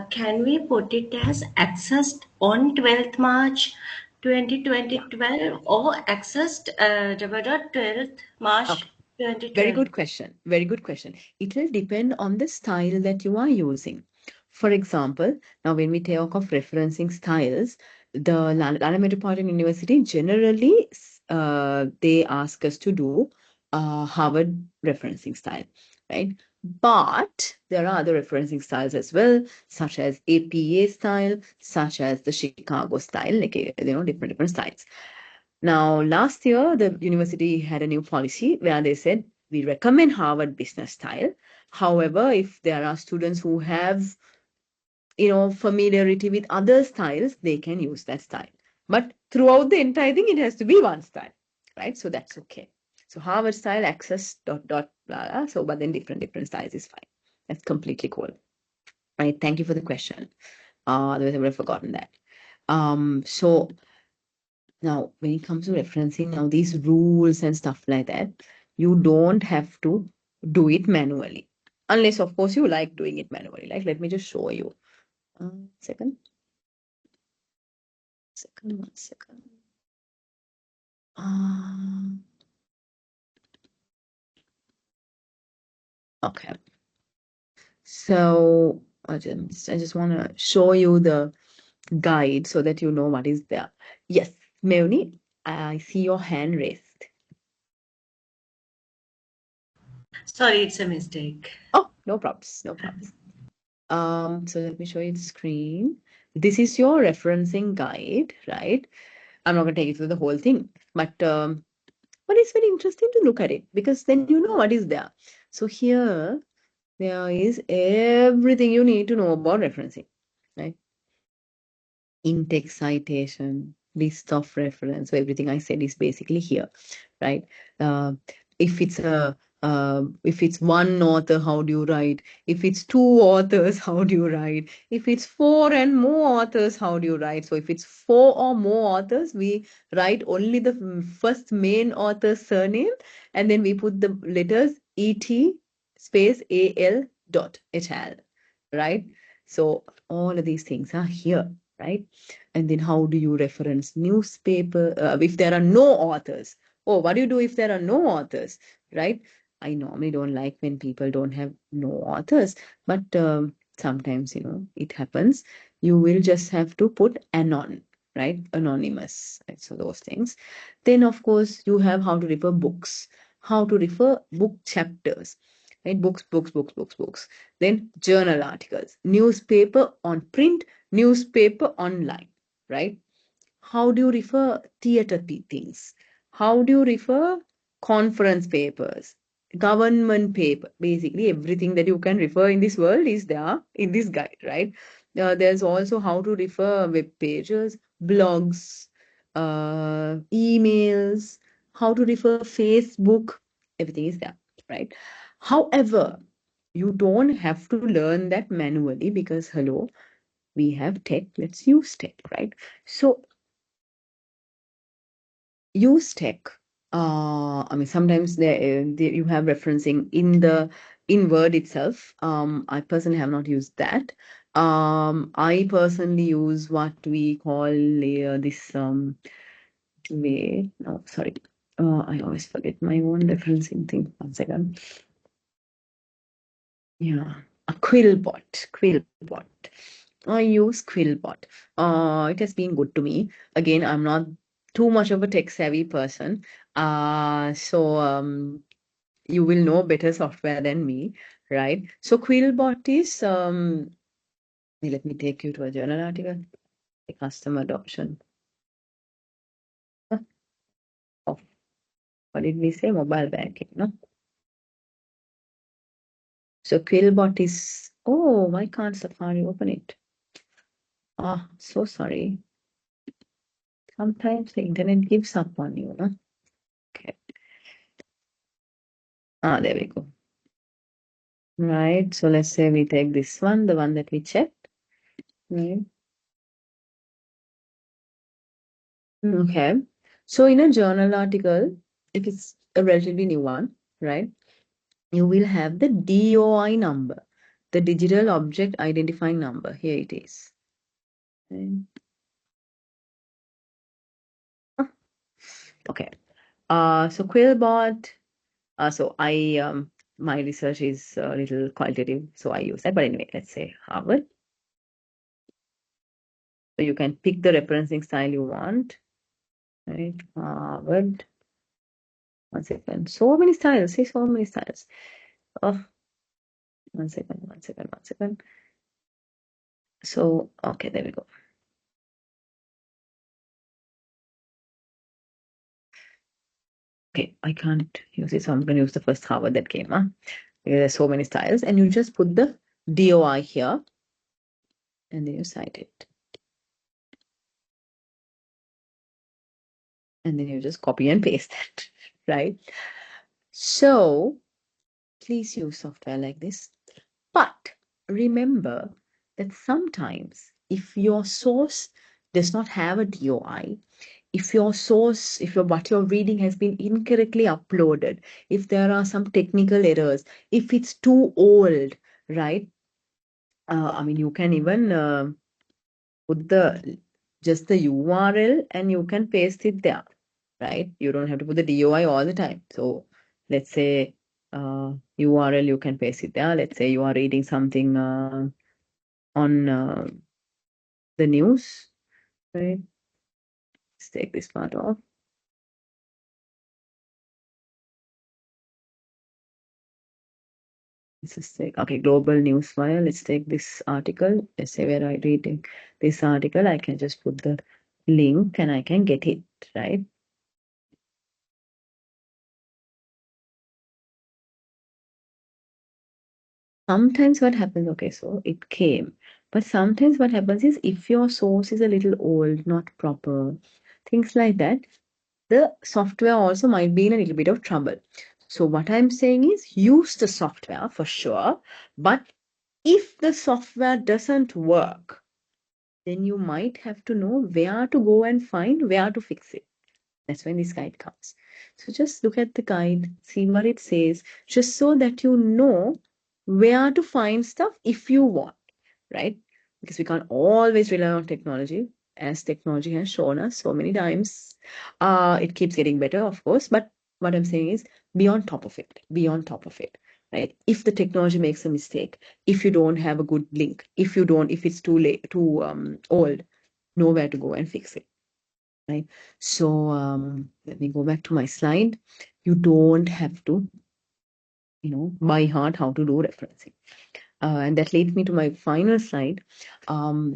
can we put it as accessed on 12th March Yeah. 2012 or accessed 12th March Okay. Very 2012? good question. Very good question. It will depend on the style that you are using. For example, now when we talk of referencing styles, the London Metropolitan University generally they ask us to do Harvard referencing style, right? But there are other referencing styles as well, such as APA style, such as the Chicago style, like different styles. Now, last year, the university had a new policy where they said we recommend Harvard business style. However, if there are students who have, familiarity with other styles, they can use that style. But throughout the entire thing, it has to be one style, right? So that's okay. So Harvard style, access, dot, dot, blah, blah. So, but then different styles is fine. That's completely cool. Right. Thank you for the question. Otherwise, I would have forgotten that. So now, when it comes to referencing now these rules and stuff like that, you don't have to do it manually. Unless, of course, you like doing it manually. Like, let me just show you. Second. Second, 1 second. Okay. So I just want to show you the guide so that you know what is there. Yes, Meoni, I see your hand raised. Sorry, it's a mistake. Oh, no problems, no problems. So let me show you the screen. This is your referencing guide, right? I'm not going to take you through the whole thing, but it's very interesting to look at it because then you know what is there. So here there is everything you need to know about referencing, right? In-text citation, list of reference. So everything I said is basically here, right? Uh, if it's one author, how do you write? If it's two authors, how do you write? If it's four and more authors, how do you write? So if it's four or more authors, we write only the first main author's surname, and then we put the letters et space al dot al, right? So all of these things are here, right? And then how do you reference newspaper if there are no authors? Oh, what do you do if there are no authors, right? I normally don't like when people don't have no authors, but sometimes, it happens. You will just have to put anon, right? Anonymous, right? So those things. Then, of course, you have how to refer books, how to refer book chapters. right? Books. Then journal articles, newspaper on print, newspaper online, right? How do you refer theater things? How do you refer conference papers, government paper? Basically, everything that you can refer in this world is there in this guide, right? There's also how to refer web pages, blogs, emails, how to refer Facebook. Everything is there, right? However, you don't have to learn that manually because, hello, we have tech, let's use tech, right? So use tech. I mean, sometimes you have referencing in Word itself. I personally have not used that. I personally use what we call this way. No, sorry. I always forget my own referencing thing. One second. Yeah, a Quillbot. I use Quillbot. It has been good to me. Again, I'm not too much of a tech savvy person. So you will know better software than me, right? So Quillbot is let me take you to a journal article. The customer adoption. Of what did we say? Mobile banking, no? So Quillbot is why can't Safari open it? So sorry. Sometimes the internet gives up on you, no? Okay. There we go. Right. So let's say we take this one, the one that we checked. Right. Okay. So in a journal article, if it's a relatively new one, right, you will have the DOI number, the digital object identifying number. Here it is. Right. Okay. So Quillbot. So my research is a little qualitative, so I use that. But anyway, let's say Harvard. So you can pick the referencing style you want. Right. Harvard. One second. So many styles. See, so many styles. Oh, one second. So, okay, there we go. Okay, I can't use it, so I'm going to use the first Harvard that came. There's so many styles, and you just put the DOI here, and then you cite it. And then you just copy and paste that, right? So, please use software like this. But remember that sometimes if your source does not have a DOI, if your source, if your what you're reading has been incorrectly uploaded, if there are some technical errors, if it's too old, right? I mean, you can even put just the URL and you can paste it there, right? You don't have to put the DOI all the time. So let's say URL, you can paste it there. Let's say you are reading something on the news, right? Let's take this part off. Let's just take, okay, global news wire. Let's take this article. Let's say where I reading this article, I can just put the link and I can get it, right? Sometimes what happens, okay, so it came, but sometimes what happens is if your source is a little old, not proper, things like that, the software also might be in a little bit of trouble. So what I'm saying is use the software for sure, but if the software doesn't work, then you might have to know where to go and find where to fix it. That's when this guide comes. So just look at the guide, see what it says, just so that you know where to find stuff if you want, right? Because we can't always rely on technology, as technology has shown us so many times. It keeps getting better, of course, but what I'm saying is be on top of it, right? If the technology makes a mistake, if you don't have a good link, if it's too late, too old, know where to go and fix it. Right. So let me go back to my slide. You don't have to by heart how to do referencing. And that leads me to my final slide. Can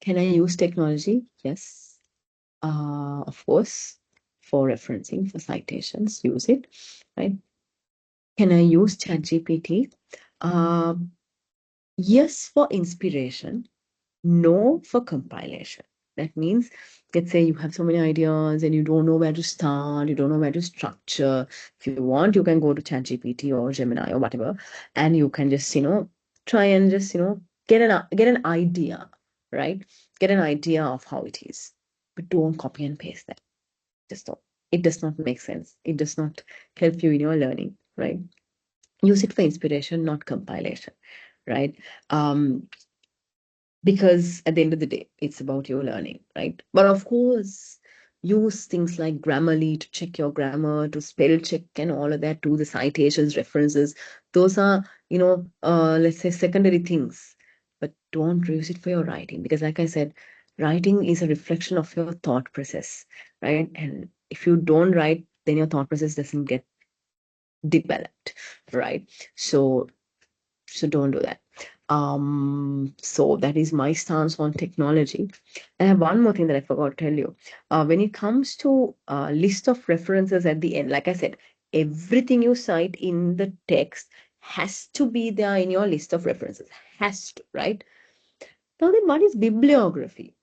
I use technology? Yes. Of course, for referencing, for citations, use it, right? Can I use ChatGPT? Yes, for inspiration. No for compilation. That means, let's say you have so many ideas and you don't know where to start, you don't know where to structure. If you want, you can go to ChatGPT or Gemini or whatever, and you can just, try and just, get an idea, right? Get an idea of how it is. But don't copy and paste that. Just don't. It does not make sense. It does not help you in your learning, right? Use it for inspiration, not compilation, right? Because at the end of the day, it's about your learning, right? But of course, use things like Grammarly to check your grammar, to spell check and all of that, to the citations, references. Those are, let's say secondary things, but don't use it for your writing because, like I said, writing is a reflection of your thought process, right? And if you don't write, then your thought process doesn't get developed, right? So don't do that. So that is my stance on technology. And I have one more thing that I forgot to tell you. When it comes to list of references at the end, like I said, everything you cite in the text has to be there in your list of references. Has to, right? Now then, what is bibliography?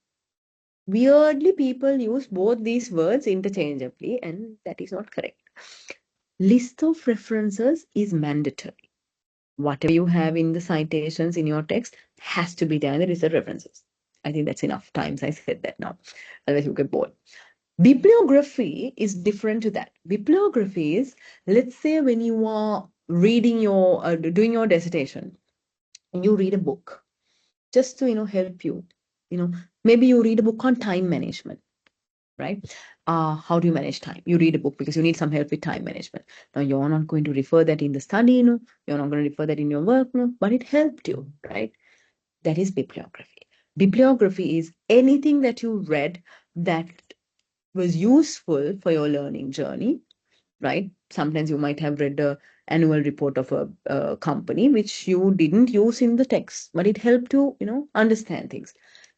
Weirdly, people use both these words interchangeably, and that is not correct. List of references is mandatory. Whatever you have in the citations in your text has to be there in the research references. I think that's enough times I said that now. Otherwise you get bored. Bibliography is different to that. Bibliography is, let's say when you are reading doing your dissertation, and you read a book just to, help you, maybe you read a book on time management, right? How do you manage time? You read a book because you need some help with time management. Now, you're not going to refer that in the study, you're not going to refer that in your work, but it helped you, right? That is bibliography. Bibliography is anything that you read that was useful for your learning journey, right? Sometimes you might have read the annual report of a company which you didn't use in the text, but it helped you, understand things.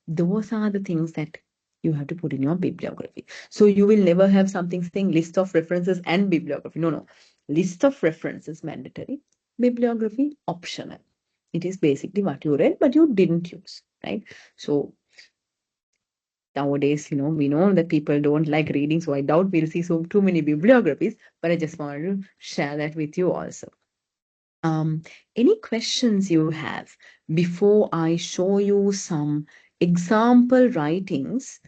Those are the things that you have to put in your bibliography. So you will never have something saying list of references and bibliography. No. List of references mandatory, bibliography optional. It is basically what you read, but you didn't use, right? So nowadays, we know that people don't like reading, so I doubt we'll see too many bibliographies, but I just wanted to share that with you also. Any questions you have before I show you some example writings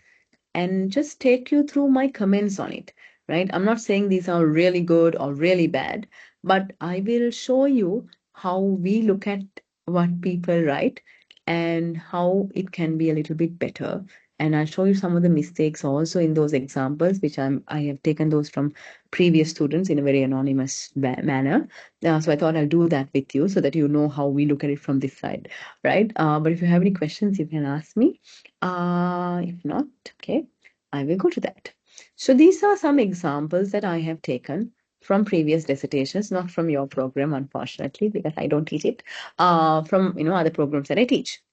and just take you through my comments on it, right? I'm not saying these are really good or really bad, but I will show you how we look at what people write and how it can be a little bit better. And I'll show you some of the mistakes also in those examples, which I have taken those from previous students in a very anonymous manner. So I thought I'll do that with you so that you know how we look at it from this side, right? But if you have any questions, you can ask me. If not, okay, I will go to that. So these are some examples that I have taken from previous dissertations, not from your program, unfortunately, because I don't teach it, from other programs that I teach.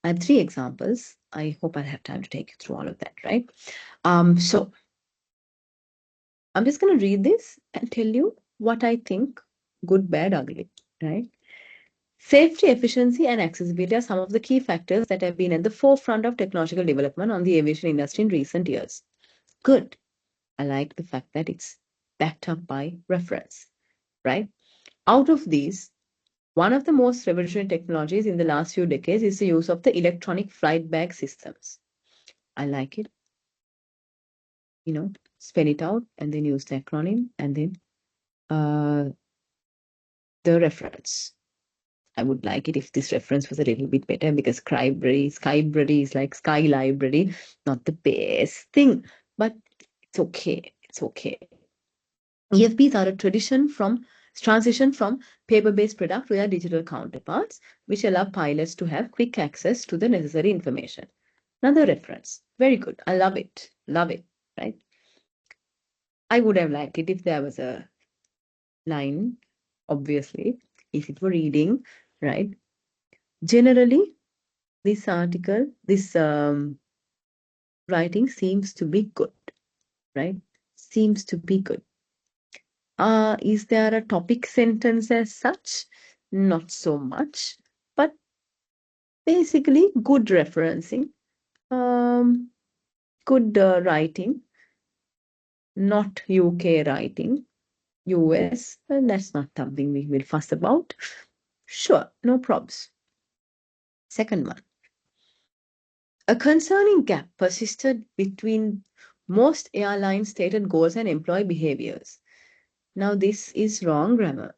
I have 3 examples. I hope I'll have time to take you through all of that, right? So I'm just going to read this and tell you what I think, good, bad, ugly, right? Safety, efficiency, and accessibility are some of the key factors that have been at the forefront of technological development on the aviation industry in recent years. Good. I like the fact that it's backed up by reference, right? Out of these, one of the most revolutionary technologies in the last few decades is the use of the electronic flight bag systems. I like it. Spell it out and then use the acronym and then the reference. I would like it if this reference was a little bit better because Skybrary is like Sky Library, not the best thing, but it's okay. It's okay. EFBs are a transition from paper-based product to their digital counterparts, which allow pilots to have quick access to the necessary information. Another reference. Very good. I love it. Love it. Right? I would have liked it if there was a line, obviously, if it were reading, right? Generally, this article, this writing seems to be good, right? Seems to be good. Is there a topic sentence as such? Not so much, but basically good referencing, good writing, not UK writing, US, and that's not something we will fuss about. Sure, no probs. Second one. A concerning gap persisted between most airlines' stated goals and employee behaviors. Now, this is wrong grammar.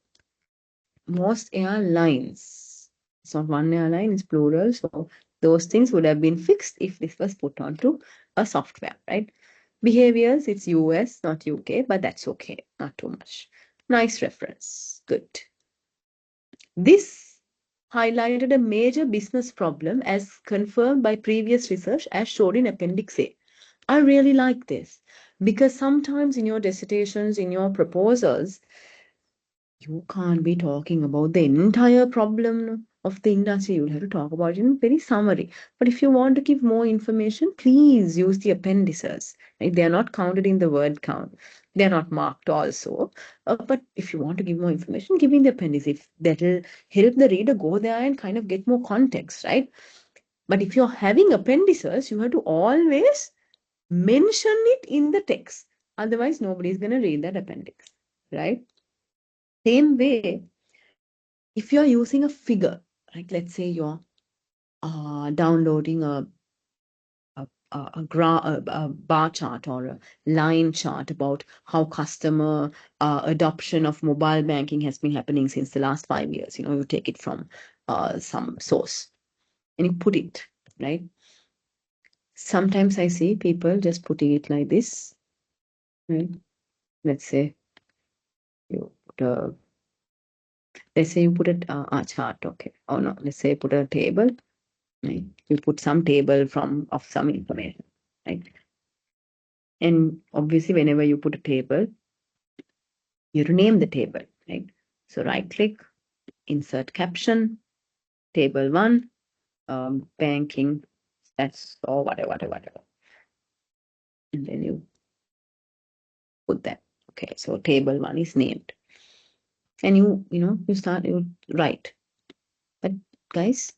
Most airlines, it's not one airline, it's plural. So, those things would have been fixed if this was put onto a software, right? Behaviors, it's US, not UK, but that's okay, not too much. Nice reference. Good. This highlighted a major business problem as confirmed by previous research as shown in Appendix A. I really like this because sometimes in your dissertations, in your proposals, you can't be talking about the entire problem of the industry. You'll have to talk about it in very summary. But if you want to give more information, please use the appendices. Right? They are not counted in the word count. They are not marked also. But if you want to give more information, give in the appendix. If that'll help the reader go there and kind of get more context, right? But if you're having appendices, you have to always mention it in the text. Otherwise, nobody's going to read that appendix, right? Same way, if you're using a figure, like let's say you're downloading a bar chart or a line chart about how customer adoption of mobile banking has been happening since the last 5 years. You know, you take it from some source and you put it, right? Sometimes I see people just putting it like this, right? Let's say you put a let's say you put a chart, okay. Oh no, let's say you put a table, right? You put some table of some information, right? And obviously, whenever you put a table, you rename the table, right? So right click, insert caption, table one, banking, that's or whatever. And then you put that. Okay, so table one is named. And you write. But guys,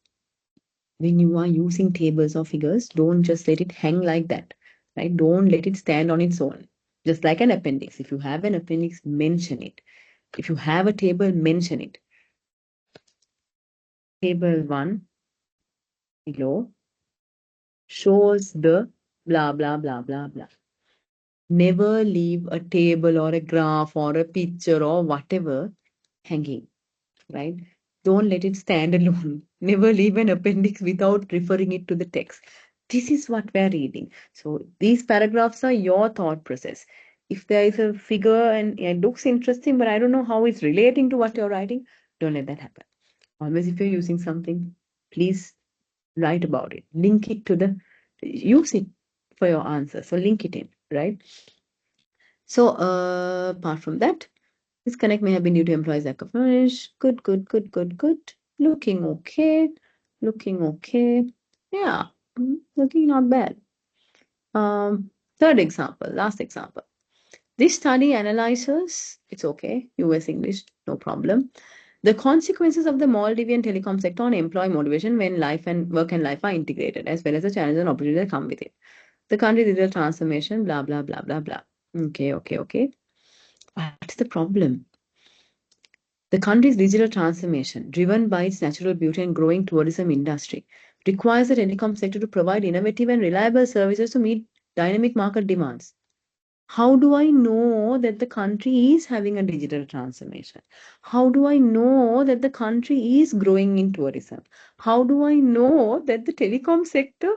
when you are using tables or figures, don't just let it hang like that, right? Don't let it stand on its own. Just like an appendix. If you have an appendix, mention it. If you have a table, mention it. Table 1 below shows the blah, blah, blah, blah, blah. Never leave a table or a graph or a picture or whatever hanging, right? Don't let it stand alone. Never leave an appendix without referring it to the text. This is what we're reading. So these paragraphs are your thought process. If there is a figure and it looks interesting, but I don't know how it's relating to what you're writing, don't let that happen. Always, if you're using something, please write about it. Link it to use it for your answer. So link it in, right? So apart from that, disconnect may have been due to employees lack of knowledge. Good. Looking okay. Yeah, looking not bad. Third example, last example. This study analyzes, it's okay, US English, no problem. The consequences of the Maldivian telecom sector on employee motivation when work and life are integrated, as well as the challenges and opportunities that come with it. The country's digital transformation, blah, blah, blah, blah, blah. Okay. What's the problem? The country's digital transformation, driven by its natural beauty and growing tourism industry, requires the telecom sector to provide innovative and reliable services to meet dynamic market demands. How do I know that the country is having a digital transformation? How do I know that the country is growing in tourism? How do I know that the telecom sector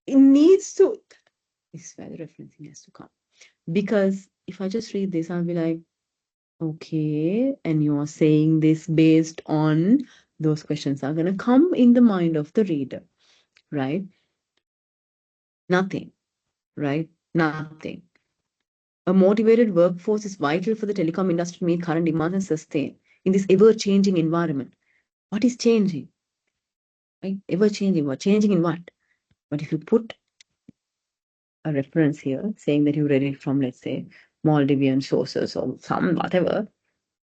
needs to... This is where the referencing has to come. Because if I just read this, I'll be like, okay, and you're saying this based on those questions are going to come in the mind of the reader, right? Nothing, right? Nothing. A motivated workforce is vital for the telecom industry to meet current demands and sustain in this ever-changing environment. What is changing? Right? Ever-changing. What? Changing in what? But if you put a reference here saying that you read it from, let's say, Maldivian sources or some whatever,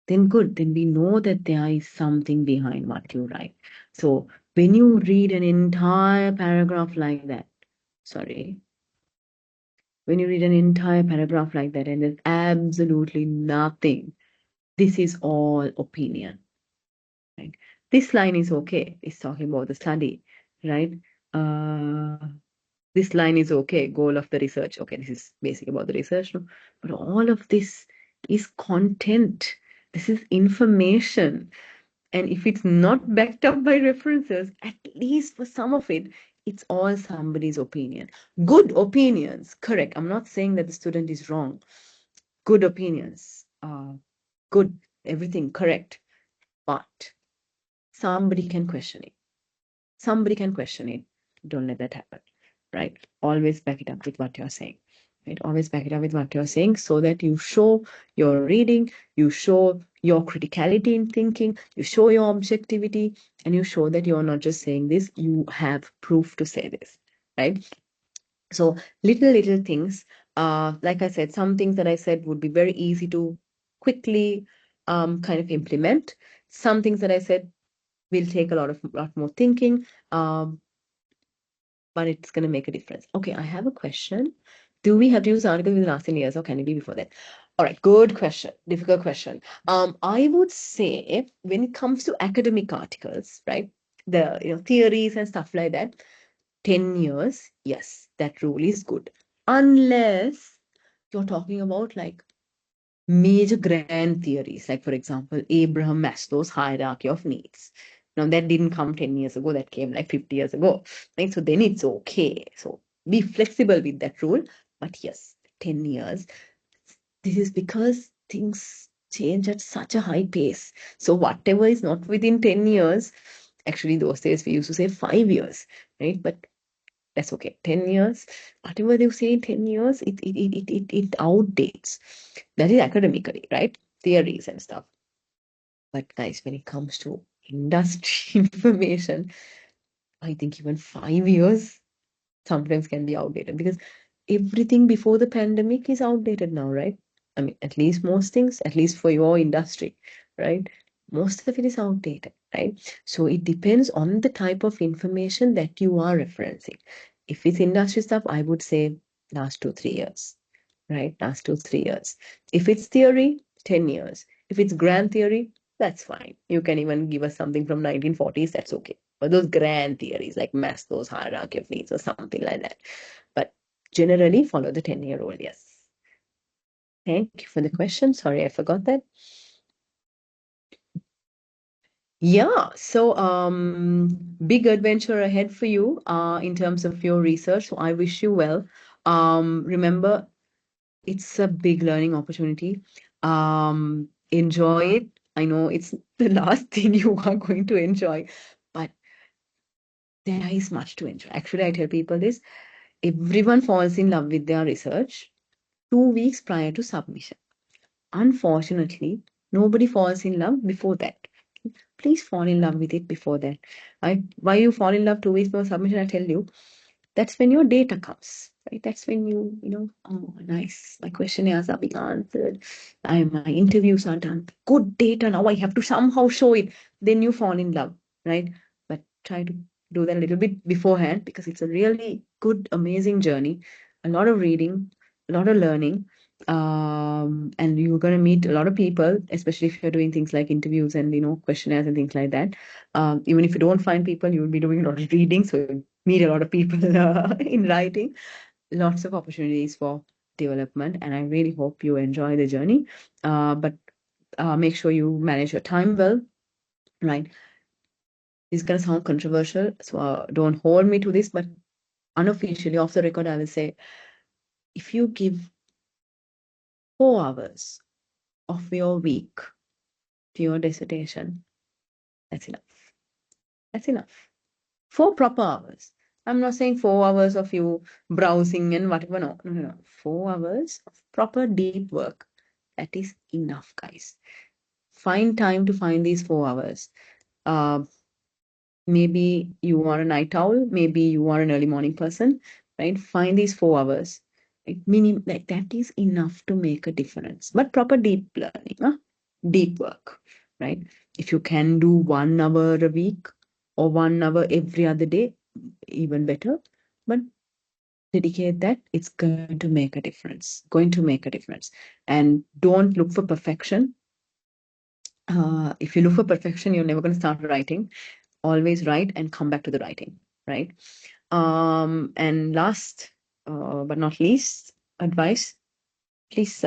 then good. Then we know that there is something behind what you write. So when you read an entire paragraph like that, when you read an entire paragraph like that and there's absolutely nothing, this is all opinion, right? This line is okay. It's talking about the study, right? Uh, this line is okay. Goal of the research. Okay, this is basic about the research, no? But all of this is content. This is information. And if it's not backed up by references, at least for some of it, it's all somebody's opinion. Good opinions, correct. I'm not saying that the student is wrong. Good opinions, good, everything correct. But somebody can question it. Somebody can question it. Don't let that happen, right? Always back it up with what you're saying, right? Always back it up with what you're saying so that you show your reading, you show your criticality in thinking, you show your objectivity, and you show that you're not just saying this, you have proof to say this, right? So little things, like I said, some things that I said would be very easy to quickly kind of implement. Some things that I said will take a lot more thinking, but it's going to make a difference. Okay, I have a question. Do we have to use articles in the last 10 years or can it be before that? All right, good question, difficult question. I would say when it comes to academic articles, right, the theories and stuff like that, 10 years, yes, that rule is good. Unless you're talking about like major grand theories, like for example, Abraham Maslow's hierarchy of needs. Now that didn't come 10 years ago, that came like 50 years ago, right? So then it's okay. So be flexible with that rule. But yes, 10 years. This is because things change at such a high pace. So whatever is not within 10 years, actually those days we used to say 5 years, right? But that's okay. 10 years, whatever they say in 10 years, it outdates. That is academically, right? Theories and stuff. But guys, when it comes to industry information, I think even 5 years sometimes can be outdated because everything before the pandemic is outdated now, right? I mean, at least most things, at least for your industry, right? Most of it is outdated, right? So it depends on the type of information that you are referencing. If it's industry stuff, I would say last 2, 3 years, right? Last 2, 3 years. If it's theory, 10 years. If it's grand theory, that's fine. You can even give us something from 1940s, that's okay. But those grand theories like Maslow's hierarchy of needs or something like that. But generally follow the 10-year rule, yes. Thank you for the question. Sorry, I forgot that. Yeah, so big adventure ahead for you in terms of your research. So I wish you well. Remember, it's a big learning opportunity. Enjoy it. I know it's the last thing you are going to enjoy, but there is much to enjoy. Actually, I tell people this, everyone falls in love with their research 2 weeks prior to submission. Unfortunately, nobody falls in love before that. Please fall in love with it before that. Why you fall in love 2 weeks before submission, I tell you, that's when your data comes, right? That's when oh, nice, my questionnaires are being answered, my interviews are done, good data, now I have to somehow show it. Then you fall in love, right? But try to do that a little bit beforehand because it's a really good, amazing journey. A lot of reading, a lot of learning, and you're going to meet a lot of people, especially if you're doing things like interviews and questionnaires and things like that. Even if you don't find people, you will be doing a lot of reading, so you meet a lot of people in writing. Lots of opportunities for development, and I really hope you enjoy the journey. But make sure you manage your time well, right? It's going to sound controversial, so don't hold me to this, but unofficially, off the record, I will say, if you give 4 hours of your week to your dissertation, that's enough. That's enough. 4 proper hours. I'm not saying 4 hours of you browsing and whatever. No, no, no, no. 4 hours of proper deep work. That is enough, guys. Find time to find these 4 hours. Uh, maybe you are a night owl, maybe you are an early morning person, right? Find these 4 hours. Like like that is enough to make a difference. But proper deep learning, deep work, right? If you can do 1 hour a week or 1 hour every other day, even better. But dedicate that, it's going to make a difference. Going to make a difference. And don't look for perfection. If you look for perfection, you're never going to start writing. Always write and come back to the writing, right? And last but not least, advice: please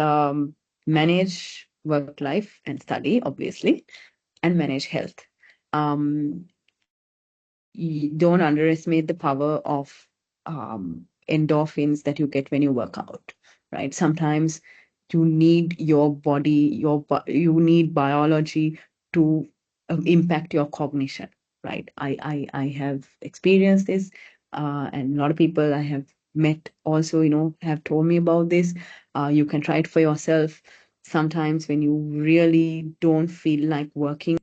manage work life and study, obviously, and manage health. Um, don't underestimate the power of endorphins that you get when you work out, right? Sometimes you need your body, you need biology to impact your cognition, right? I have experienced this, and a lot of people I have met also, have told me about this. You can try it for yourself. Sometimes when you really don't feel like working